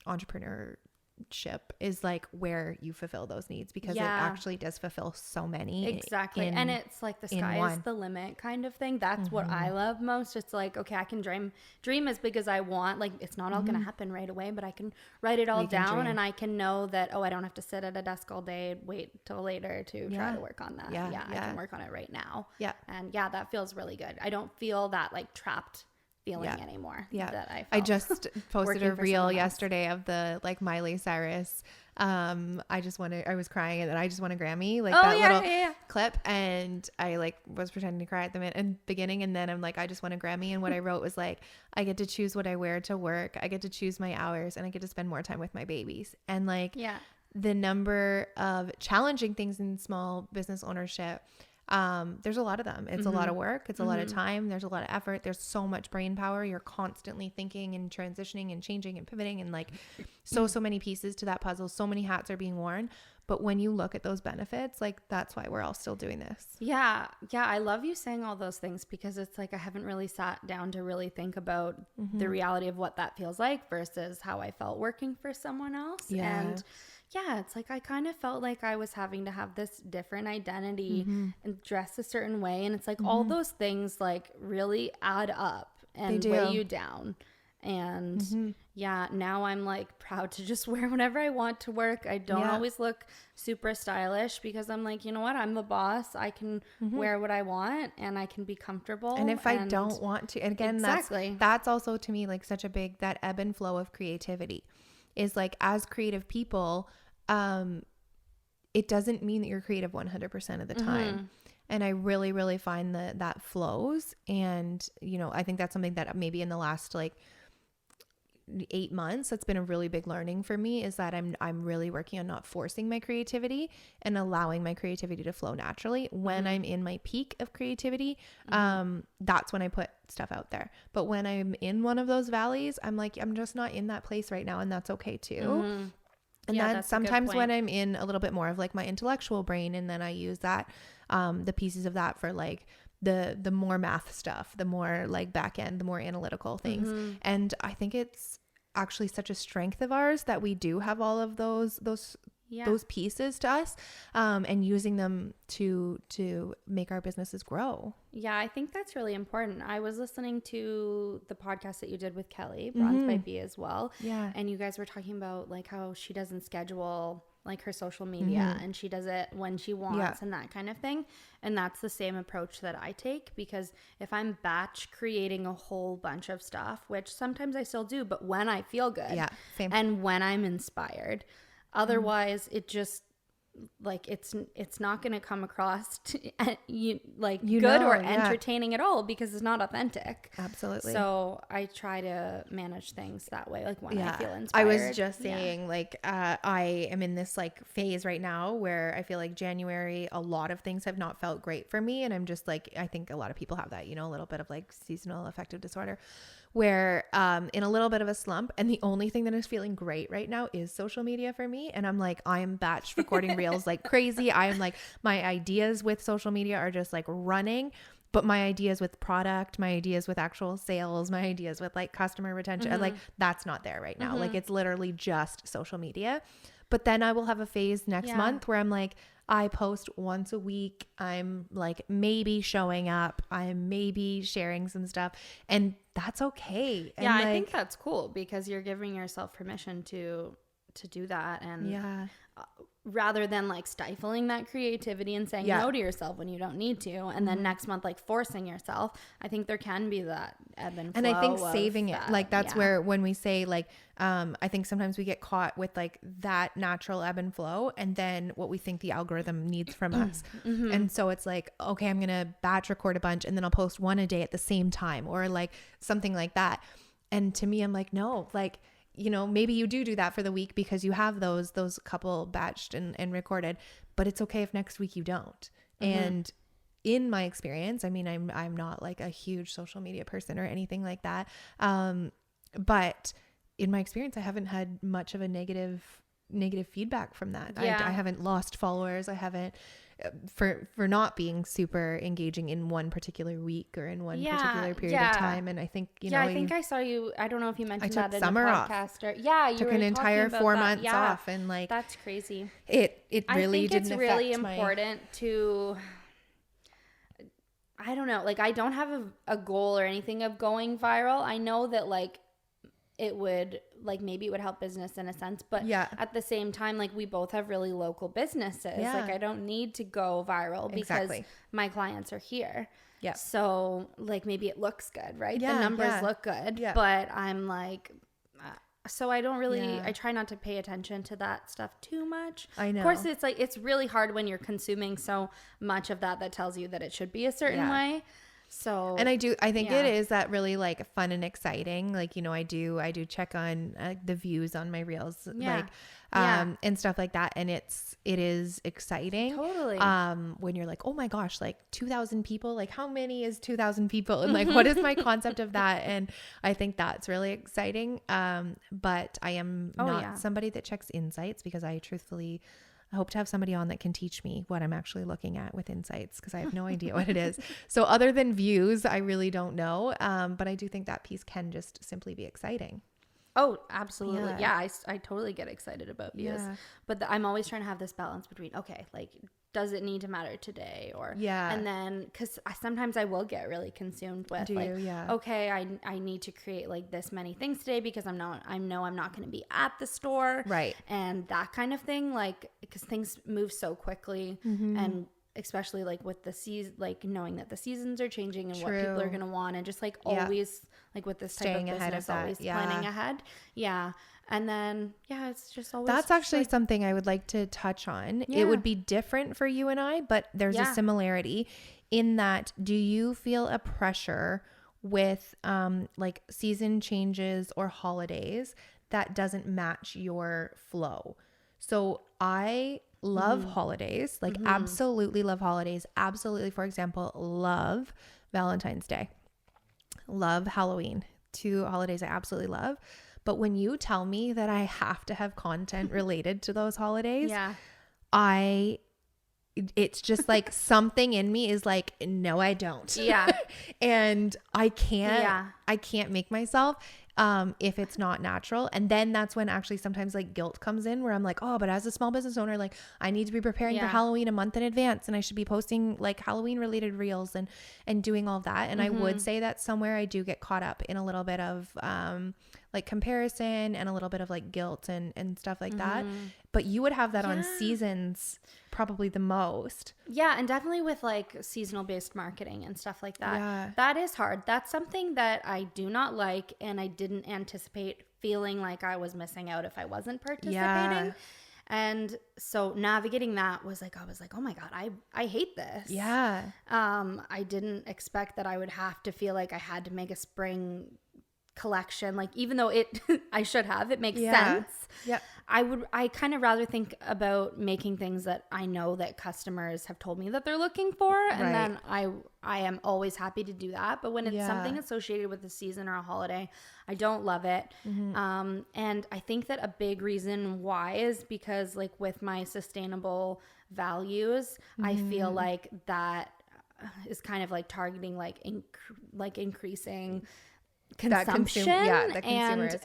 entrepreneurship is like where you fulfill those needs, because it actually does fulfill so many. Exactly. And it's like the sky is the limit kind of thing. That's what I love most. It's like, okay, I can dream as big as I want. Like it's not all going to happen right away, but I can write it all down and I can know that, oh, I don't have to sit at a desk all day, wait till later to try to work on that. I can work on it right now. Yeah. And that feels really good. I don't feel that like trapped feeling anymore. That I just posted a reel yesterday of the like Miley Cyrus I was crying and then I just want a Grammy, like little clip, and I like was pretending to cry at the beginning, and then I'm like, I just want a Grammy. And what I wrote was like, I get to choose what I wear to work, I get to choose my hours, and I get to spend more time with my babies. And like the number of challenging things in small business ownership, there's a lot of them. It's a lot of work. It's a lot of time. There's a lot of effort. There's so much brain power. You're constantly thinking and transitioning and changing and pivoting, and like so many pieces to that puzzle. So many hats are being worn, But when you look at those benefits, like that's why we're all still doing this. Yeah. Yeah. I love you saying all those things because it's like I haven't really sat down to really think about the reality of what that feels like versus how I felt working for someone else. Yeah. And yeah, it's like I kind of felt like I was having to have this different identity and dress a certain way. And it's like all those things like really add up and weigh you down. And yeah, now I'm like proud to just wear whatever I want to work. I don't always look super stylish because I'm like, you know what? I'm the boss. I can wear what I want and I can be comfortable. And if I don't want to, and again, that's also to me like such a big, that ebb and flow of creativity is like, as creative people, it doesn't mean that you're creative 100% of the time. And I really, really find that flows. And, you know, I think that's something that maybe in the last like 8 months, that's been a really big learning for me, is that I'm really working on not forcing my creativity and allowing my creativity to flow naturally. When I'm in my peak of creativity, that's when I put stuff out there. But when I'm in one of those valleys, I'm like, I'm just not in that place right now. And that's okay too. And then sometimes when I'm in a little bit more of like my intellectual brain, and then I use that, the pieces of that for like the more math stuff, the more like back end, the more analytical things. And I think it's actually such a strength of ours that we do have all of those pieces to us, and using them to make our businesses grow. Yeah, I think that's really important. I was listening to the podcast that you did with Kelly, Bronze by B as well. Yeah. And you guys were talking about like how she doesn't schedule like her social media and she does it when she wants and that kind of thing. And that's the same approach that I take, because if I'm batch creating a whole bunch of stuff, which sometimes I still do, but when I feel good and when I'm inspired, otherwise it just like it's not going to come across good or entertaining at all, because it's not authentic. Absolutely. So I try to manage things that way, like when I feel inspired. I was just saying like I am in this like phase right now where I feel like January, a lot of things have not felt great for me, and I'm just like, I think a lot of people have that, you know, a little bit of like seasonal affective disorder, where in a little bit of a slump, and the only thing that is feeling great right now is social media for me. And I'm like, I am batch recording reels like crazy. I am like, my ideas with social media are just like running, but my ideas with product, my ideas with actual sales, my ideas with like customer retention, like that's not there right now. Like it's literally just social media. But then I will have a phase next month where I'm like, I post once a week. I'm like maybe showing up. I'm maybe sharing some stuff, and that's okay. And I think that's cool, because you're giving yourself permission to do that. And rather than like stifling that creativity and saying no to yourself when you don't need to, and then next month like forcing yourself, I think there can be that ebb and flow. And I think saving it, like that's where when we say like I think sometimes we get caught with like that natural ebb and flow, and then what we think the algorithm needs from us. And so it's like, okay, I'm gonna batch record a bunch and then I'll post one a day at the same time, or like something like that. And to me, I'm like, no, like, you know, maybe you do that for the week because you have those couple batched and recorded, but it's okay if next week you don't. And in my experience, I mean, I'm not like a huge social media person or anything like that. But in my experience, I haven't had much of a negative feedback from that. I haven't lost followers. I haven't for not being super engaging in one particular week or in one particular period of time. And I think, you know, I think I saw you, I don't know if you mentioned that in summer the podcast or you took an entire 4 months off, and like, that's crazy. It really didn't affect. I think it's really important to, I don't know, like I don't have a goal or anything of going viral. I know that like it would, like maybe it would help business in a sense, but at the same time, like we both have really local businesses. Like I don't need to go viral because my clients are here. Yeah. So like maybe it looks good, right? The numbers look good, but I'm like, so I don't really, I try not to pay attention to that stuff too much. I know. Of course, it's like, it's really hard when you're consuming so much of that tells you that it should be a certain way. So, and I think it is that really like fun and exciting. Like, you know, I do check on the views on my reels, and stuff like that. And it is exciting. Totally. When you're like, oh my gosh, like 2,000 people, like how many is 2,000 people? And like, what is my concept of that? And I think that's really exciting. But I am not somebody that checks insights, because I truthfully, I hope to have somebody on that can teach me what I'm actually looking at with insights, because I have no idea what it is. So other than views, I really don't know. But I do think that piece can just simply be exciting. Oh, absolutely. Yeah, I totally get excited about views. Yeah. But I'm always trying to have this balance between, okay, like, does it need to matter today? Or, and then, because sometimes I will get really consumed with okay, I need to create like this many things today because I know I'm not going to be at the store. Right. And that kind of thing, like, because things move so quickly and especially like with the season, like knowing that the seasons are changing and what people are going to want, and just like always like with this type of business, always planning ahead. Yeah. And then, it's just always. That's actually like, something I would like to touch on. Yeah. It would be different for you and I, but there's a similarity in that. Do you feel a pressure with like season changes or holidays that doesn't match your flow? So I love holidays, like absolutely love holidays. Absolutely. For example, love Valentine's Day, love Halloween, 2 holidays I absolutely love. But when you tell me that I have to have content related to those holidays, it's just like something in me is like, no, I don't. Yeah. And I can't make myself, if it's not natural. And then that's when actually sometimes like guilt comes in, where I'm like, oh, but as a small business owner, like I need to be preparing for Halloween a month in advance, and I should be posting like Halloween related reels and doing all of that. And I would say that somewhere I do get caught up in a little bit of, like comparison and a little bit of like guilt and stuff like that. But you would have that on seasons probably the most. Yeah. And definitely with like seasonal based marketing and stuff like that. Yeah. That is hard. That's something that I do not like. And I didn't anticipate feeling like I was missing out if I wasn't participating. Yeah. And so navigating that was like, I was like, oh my God, I hate this. Yeah. I didn't expect that I would have to feel like I had to make a spring collection, like even though I should have, it makes sense. Yeah. I kind of rather think about making things that I know that customers have told me that they're looking for, and then I am always happy to do that. But when it's something associated with a season or a holiday, I don't love it. And I think that a big reason why is because like with my sustainable values, I feel like that is kind of like targeting like increasing consumption and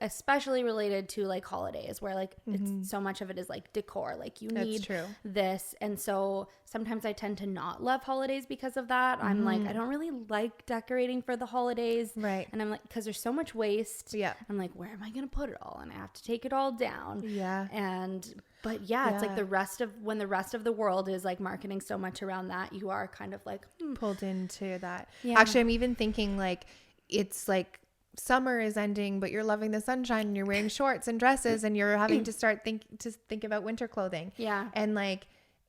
especially related to like holidays, where like it's so much of it is like decor, like you need this. And so sometimes I tend to not love holidays because of that. I'm like, I don't really like decorating for the holidays, right? And I'm like, because there's so much waste. Yeah, I'm like, where am I gonna put it all? And I have to take it all down. Yeah. But it's like when the rest of the world is like marketing so much around that, you are kind of like pulled into that. Actually, I'm even thinking like, it's like summer is ending, but you're loving the sunshine and you're wearing shorts and dresses, and you're having to start think about winter clothing. Yeah. And like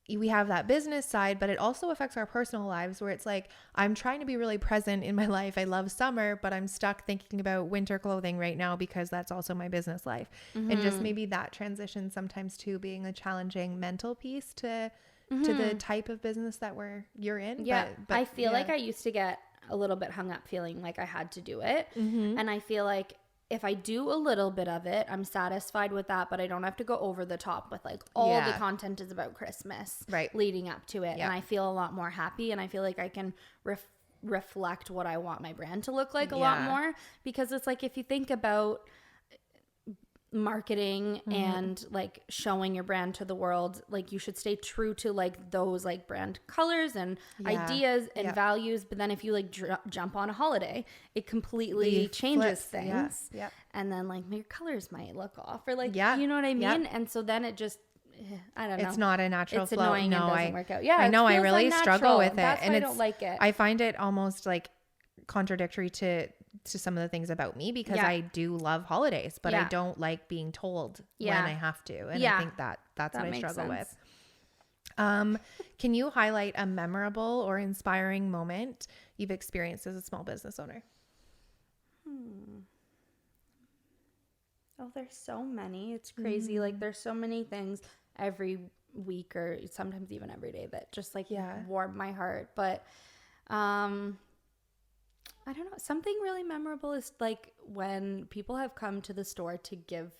we have that business side, but it also affects our personal lives, where it's like, I'm trying to be really present in my life. I love summer, but I'm stuck thinking about winter clothing right now because that's also my business life. And just maybe that transition sometimes to being a challenging mental piece to the type of business that you're in. Yeah. But I feel like I used to get a little bit hung up feeling like I had to do it. And I feel like if I do a little bit of it, I'm satisfied with that, but I don't have to go over the top with like all the content is about Christmas leading up to it. And I feel a lot more happy, and I feel like I can reflect what I want my brand to look like a lot more, because it's like, if you think about marketing and like showing your brand to the world, like you should stay true to like those like brand colors and ideas and values. But then if you like jump on a holiday, it completely changes things. And then like your colors might look off, or like, you know what I mean? And so then it just, I don't know. It's not a natural flow. Annoying and doesn't work out. Yeah, I know. I really struggle with it. That's why I don't like it. I find it almost like contradictory to some of the things about me, because I do love holidays, but I don't like being told when I have to. And I think that's what I struggle with. Can you highlight a memorable or inspiring moment you've experienced as a small business owner? Oh, there's so many. It's crazy. Like there's so many things every week, or sometimes even every day, that just like warm my heart. But I don't know. Something really memorable is like when people have come to the store to give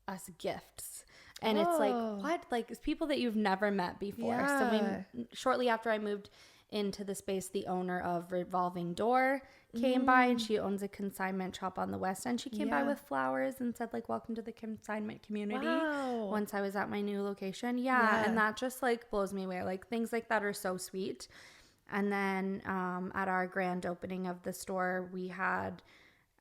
us gifts. And it's like, what? Like, it's people that you've never met before. Yeah. So shortly after I moved into the space, the owner of Revolving Door came by, and she owns a consignment shop on the West End. She came by with flowers and said, like, welcome to the consignment community. Wow. Once I was at my new location. Yeah. And that just like blows me away. Like, things like that are so sweet. And then at our grand opening of the store, we had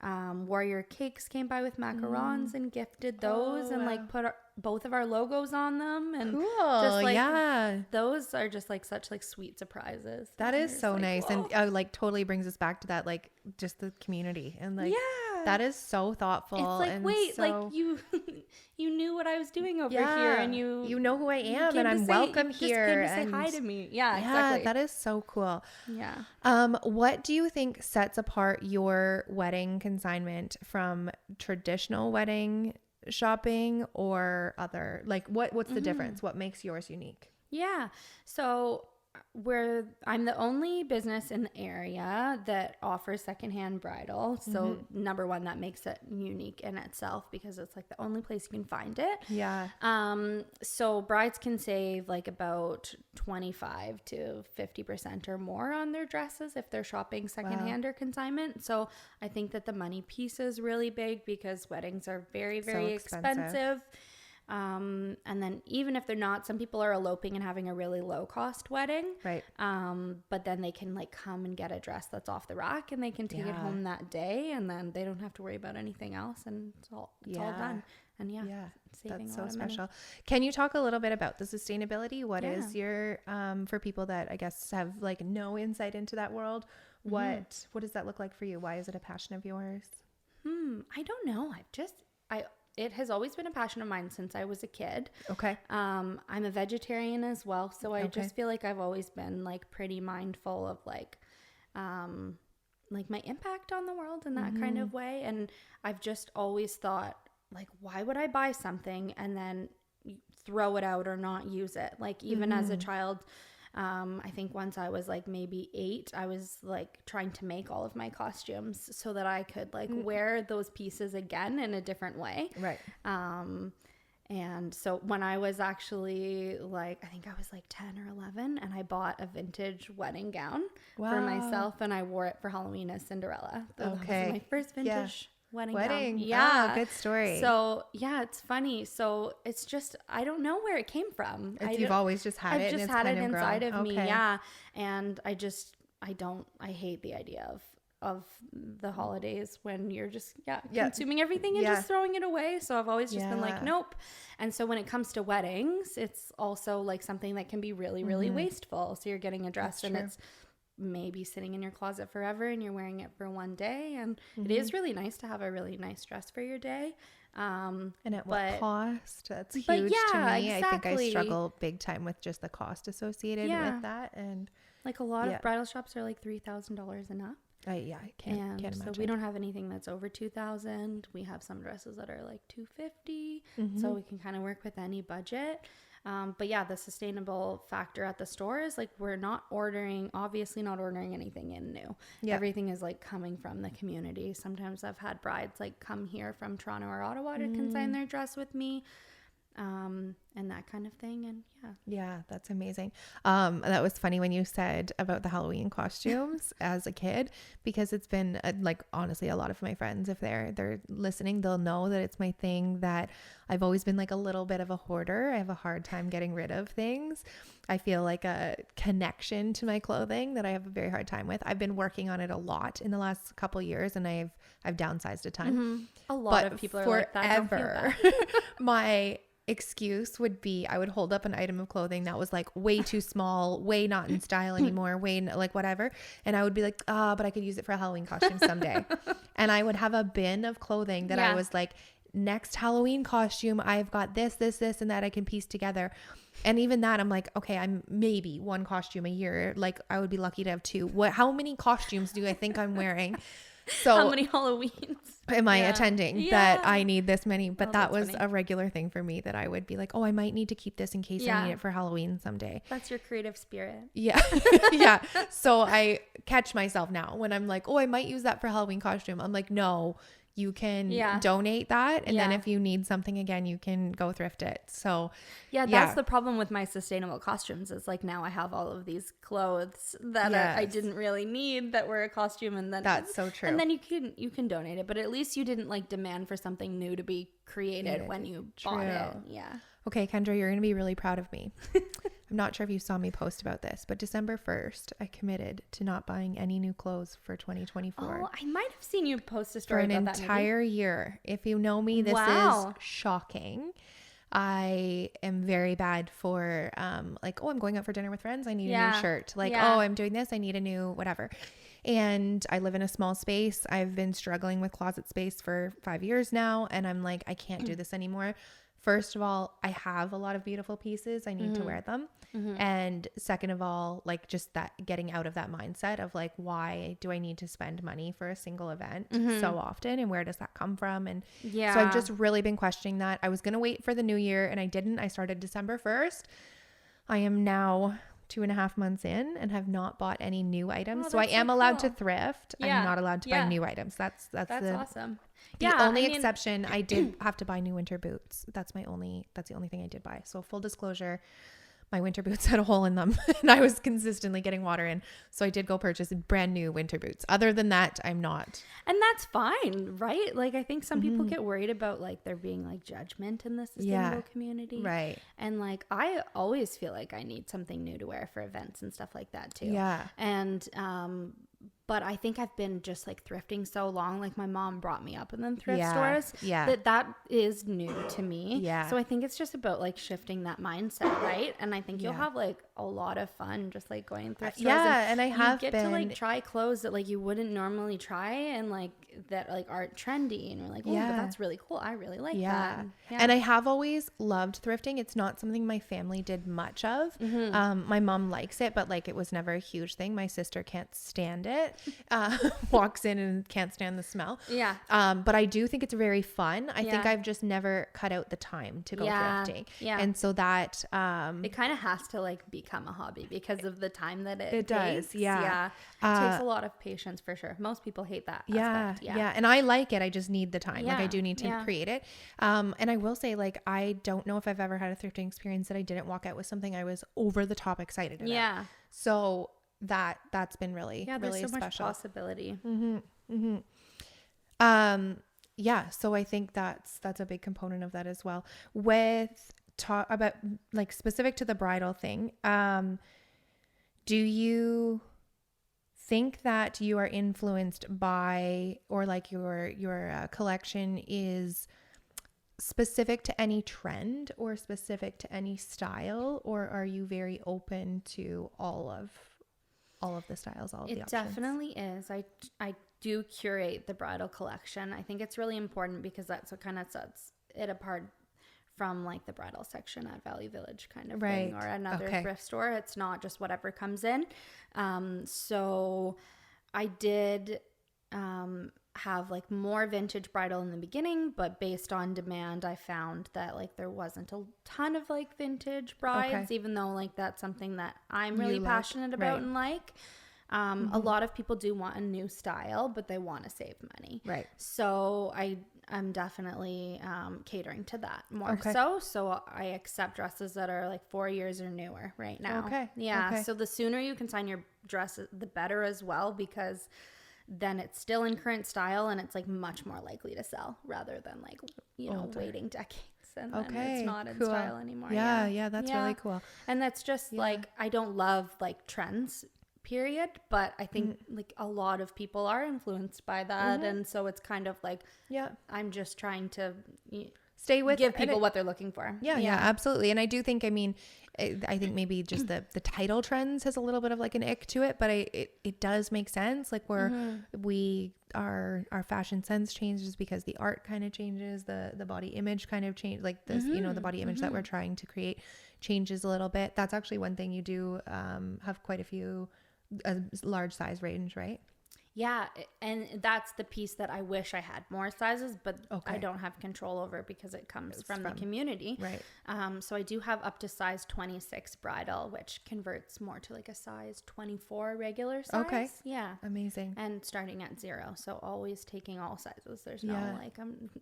Warrior Cakes came by with macarons and gifted those and like put both of our logos on them. And just like those are just like such like sweet surprises. That is so nice. Whoa. And like totally brings us back to that, like just the community and like that is so thoughtful. It's like, and wait, so, like you knew what I was doing over here, and you know who I am, and I'm welcome here. Just came to say hi to me. Yeah, exactly. That is so cool. Yeah. What do you think sets apart your wedding consignment from traditional wedding shopping or other? Like, what's the difference? What makes yours unique? Yeah. So I'm the only business in the area that offers secondhand bridal. So number one, that makes it unique in itself because it's like the only place you can find it. Yeah. So brides can save like about 25 to 50% or more on their dresses if they're shopping secondhand or consignment. So I think that the money piece is really big because weddings are very, very expensive. And then even if they're not, some people are eloping and having a really low cost wedding. Right. But then they can like come and get a dress that's off the rack and they can take it home that day, and then they don't have to worry about anything else, and it's all done. And saving that's a lot so of special. money. Can you talk a little bit about the sustainability? What is your, for people that I guess have like no insight into that world, what does that look like for you? Why is it a passion of yours? I don't know. It has always been a passion of mine since I was a kid. Okay. I'm a vegetarian as well. So I just feel like I've always been like pretty mindful of like my impact on the world in that kind of way. And I've just always thought like, why would I buy something and then throw it out or not use it? Like even as a child, I think once I was like maybe 8, I was like trying to make all of my costumes so that I could like wear those pieces again in a different way. Right. And so when I was actually like, I think I was like 10 or 11, and I bought a vintage wedding gown for myself, and I wore it for Halloween as Cinderella. That was my first vintage wedding gown. Yeah. Oh, good story. So yeah, it's funny. So it's just, I don't know where it came from. You've always just had it. I've just and had it kind of inside grown. of me. Yeah. And I hate the idea of the holidays when you're just consuming everything and just throwing it away. So I've always just been like, nope. And so when it comes to weddings, it's also like something that can be really, really wasteful. So you're getting a dress and it's maybe sitting in your closet forever and you're wearing it for one day, and it is really nice to have a really nice dress for your day. And at what cost? That's huge to me. Exactly. I think I struggle big time with just the cost associated with that, and like a lot of bridal shops are like $3,000 and up. I can't imagine. So we don't have anything that's over $2,000. We have some dresses that are like $250, so we can kind of work with any budget. But yeah, the sustainable factor at the store is like we're obviously not ordering anything in new. Yeah. Everything is like coming from the community. Sometimes I've had brides like come here from Toronto or Ottawa to consign their dress with me. And that kind of thing. And that's amazing. That was funny when you said about the Halloween costumes as a kid, because it's been like, honestly, a lot of my friends, if they're listening, they'll know that it's my thing, that I've always been like a little bit of a hoarder. I have a hard time getting rid of things. I feel like a connection to my clothing that I have a very hard time with. I've been working on it a lot in the last couple of years, and I've downsized a ton. A lot of people are like that. Don't feel bad. My excuse would be I would hold up an item of clothing that was like way too small, way not in style anymore, like whatever, and I would be like, but I could use it for a Halloween costume someday. And I would have a bin of clothing that I was like, next Halloween costume, I've got this and that I can piece together. And even that, I'm like, okay, I'm maybe one costume a year. Like I would be lucky to have 2. How many costumes do I think I'm wearing? So how many Halloweens am I attending that I need this many? But that was a regular thing for me, that I would be like, oh, I might need to keep this in case I need it for Halloween someday. That's your creative spirit. Yeah. So I catch myself now when I'm like, oh, I might use that for Halloween costume. I'm like, no, you can donate that. And then if you need something again, you can go thrift it. So that's the problem with my sustainable costumes is like now I have all of these clothes that I didn't really need that were a costume. And then that's so true. And then you can donate it, but at least you didn't like demand for something new to be created when you bought it. Yeah. Okay, Kendra, you're going to be really proud of me. I'm not sure if you saw me post about this, but December 1st, I committed to not buying any new clothes for 2024. Oh, I might have seen you post a story about that. For an entire year. If you know me, this is shocking. I am very bad for like, oh, I'm going out for dinner with friends. I need a new shirt. Like, oh, I'm doing this. I need a new whatever. And I live in a small space. I've been struggling with closet space for 5 years now. And I'm like, I can't do this anymore. First of all, I have a lot of beautiful pieces. I need to wear them. And second of all, like just that getting out of that mindset of like, why do I need to spend money for a single event so often? And where does that come from? And so I've just really been questioning that. I was going to wait for the new year and I didn't. I started December 1st. I am now 2.5 months in and have not bought any new items. So I am allowed to thrift. I'm not allowed to buy new items. That's awesome. The only exception, I did have to buy new winter boots. That's the only thing I did buy. So full disclosure, my winter boots had a hole in them and I was consistently getting water in. So I did go purchase brand new winter boots. Other than that, I'm not. And that's fine, right? Like I think some people get worried about like there being like judgment in the sustainable community. Right. And like I always feel like I need something new to wear for events and stuff like that too. Yeah. And but I think I've been just like thrifting so long. Like my mom brought me up in the thrift stores. Yeah. That is new to me. Yeah. So I think it's just about like shifting that mindset, right? And I think you'll have like a lot of fun just like going thrift stores. Yeah, and I have get to like try clothes that like you wouldn't normally try and like that like aren't trendy and you're like, oh, but that's really cool. I really like that. Yeah. And I have always loved thrifting. It's not something my family did much of. My mom likes it, but like it was never a huge thing. My sister can't stand it. Walks in and can't stand the smell. Yeah. But I do think it's very fun. I think I've just never cut out the time to go thrifting. Yeah. And so that it kind of has to like become a hobby because of the time that it takes. Does. Yeah. It takes a lot of patience for sure. Most people hate that aspect. Yeah. And I like it. I just need the time. Like I do need to create it. And I will say like I don't know if I've ever had a thrifting experience that I didn't walk out with something I was over the top excited about. Yeah. So that's been really really so special. Much possibility. So I think that's a big component of that as well. With talk about like specific to the bridal thing, do you think that you are influenced by or like your collection is specific to any trend or specific to any style, or are you very open to all of the styles, all of the options? It definitely is. I do curate the bridal collection. I think it's really important because that's what kind of sets it apart from like the bridal section at Value Village kind of thing or another thrift store. It's not just whatever comes in. So I did have like more vintage bridal in the beginning, but based on demand, I found that like there wasn't a ton of like vintage brides, even though like that's something that I'm really passionate about and like. A lot of people do want a new style, but they want to save money. Right. So I'm definitely catering to that more so. So I accept dresses that are like 4 years or newer right now. Okay. Yeah. Okay. So the sooner you can sign your dress, the better as well, because then it's still in current style and it's like much more likely to sell rather than like, you know, waiting decades and then it's not in style anymore. Yeah. That's really cool. And that's just like, I don't love like trends, period, but I think like a lot of people are influenced by that. And so it's kind of like, I'm just trying to give people what they're looking for. Yeah, absolutely. And I do think, I mean, I think maybe just the title trends has a little bit of like an ick to it, but it does make sense. Like our fashion sense changes because the art kind of changes, the body image kind of change, like this, you know, the body image that we're trying to create changes a little bit. That's actually one thing you do have quite a few, a large size range, right? Yeah, and that's the piece that I wish I had more sizes, but I don't have control over because it comes from the community. Right. So I do have up to size 26 bridal, which converts more to like a size 24 regular size. Okay. Yeah. Amazing. And starting at 0. So always taking all sizes. There's no like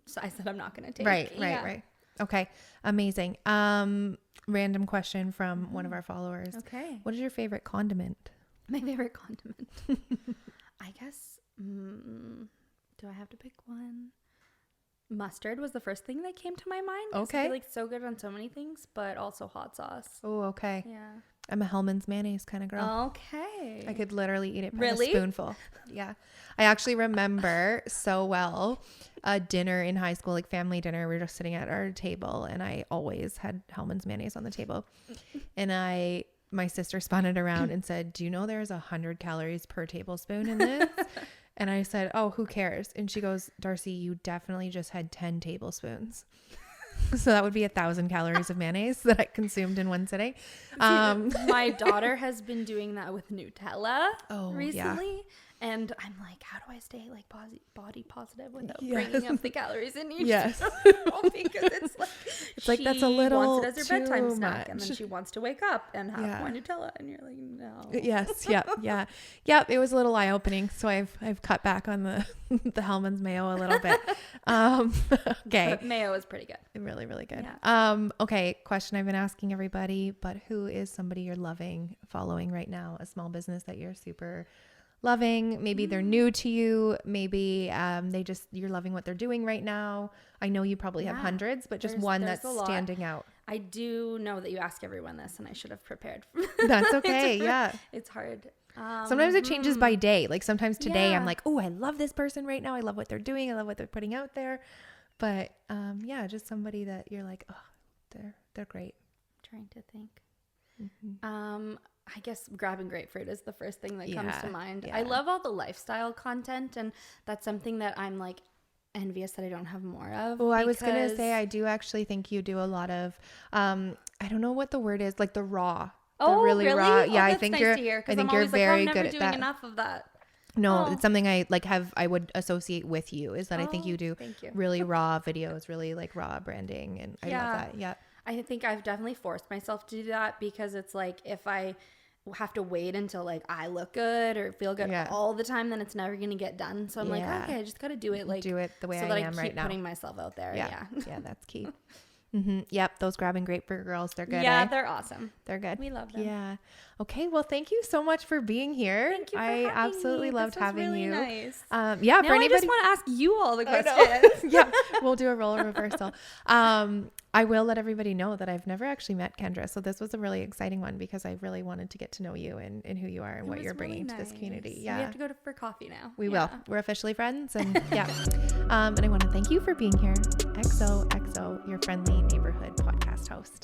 size that I'm not going to take. Right. Okay. Amazing. Random question from one of our followers. Okay. What is your favorite condiment? My favorite condiment. I guess, do I have to pick one? Mustard was the first thing that came to my mind. Okay. I feel like so good on so many things, but also hot sauce. Oh, okay. Yeah. I'm a Hellmann's mayonnaise kind of girl. Okay. I could literally eat it by a spoonful. Yeah. I actually remember so well a dinner in high school, like family dinner. We were just sitting at our table and I always had Hellmann's mayonnaise on the table. And my sister spun it around and said, do you know there's 100 calories per tablespoon in this? And I said, oh, who cares? And she goes, Darcy, you definitely just had 10 tablespoons. So that would be 1,000 calories of mayonnaise that I consumed in one sitting. My daughter has been doing that with Nutella recently. Yeah. And I'm like, how do I stay like body positive without bringing up the calories in each? Yes. Because it's like that's a little wants it as her bedtime much. snack, and then she wants to wake up and have more Nutella, and you're like, no. Yes. Yep. It was a little eye opening, so I've cut back on the Hellmann's mayo a little bit. Okay. But mayo is pretty good. Really, really good. Yeah. Okay. Question I've been asking everybody, but who is somebody you're loving, following right now? A small business that you're super loving, maybe they're new to you, maybe you're loving what they're doing right now. I know you probably have hundreds, but just one that's standing out. I do know that you ask everyone this, and I should have prepared. That's okay. It's hard. Sometimes it changes by day. Like sometimes today I'm like, oh, I love this person right now. I love what they're doing. I love what they're putting out there. But just somebody that you're like, oh, they're great. I'm trying to think. I guess grabbing grapefruit is the first thing that comes to mind. I love all the lifestyle content, and that's something that I'm like envious that I don't have more of. Well, I was going to say, I do actually think you do a lot of, I don't know what the word is, like the raw. Oh, really? Raw. Yeah, that's I think nice you're, to hear, I think you're very good at that. I'm never doing enough of that. No, it's something I would associate with you, is that I think you do really raw videos, really like raw branding. And I love that. Yeah. I think I've definitely forced myself to do that, because it's like, if I have to wait until like I look good or feel good all the time, then it's never going to get done. So I'm like, okay, I just got to do it the way I am right now. Putting myself out there. Yeah, that's key. Yep, those grabbing grapefruit girls, they're good. Yeah, they're awesome. They're good. We love them. Yeah. Okay, well, thank you so much for being here. Thank you for I absolutely me. loved having really you. Nice. Yeah, now for anybody, I just want to ask you all the questions. Yeah, we'll do a role reversal. I will let everybody know that I've never actually met Kendra, so this was a really exciting one, because I really wanted to get to know you and who you are and what you're bringing to this community. Yeah, we have to go for coffee now. We will. We're officially friends, and and I want to thank you for being here. XOXO, your friendly neighborhood podcast host.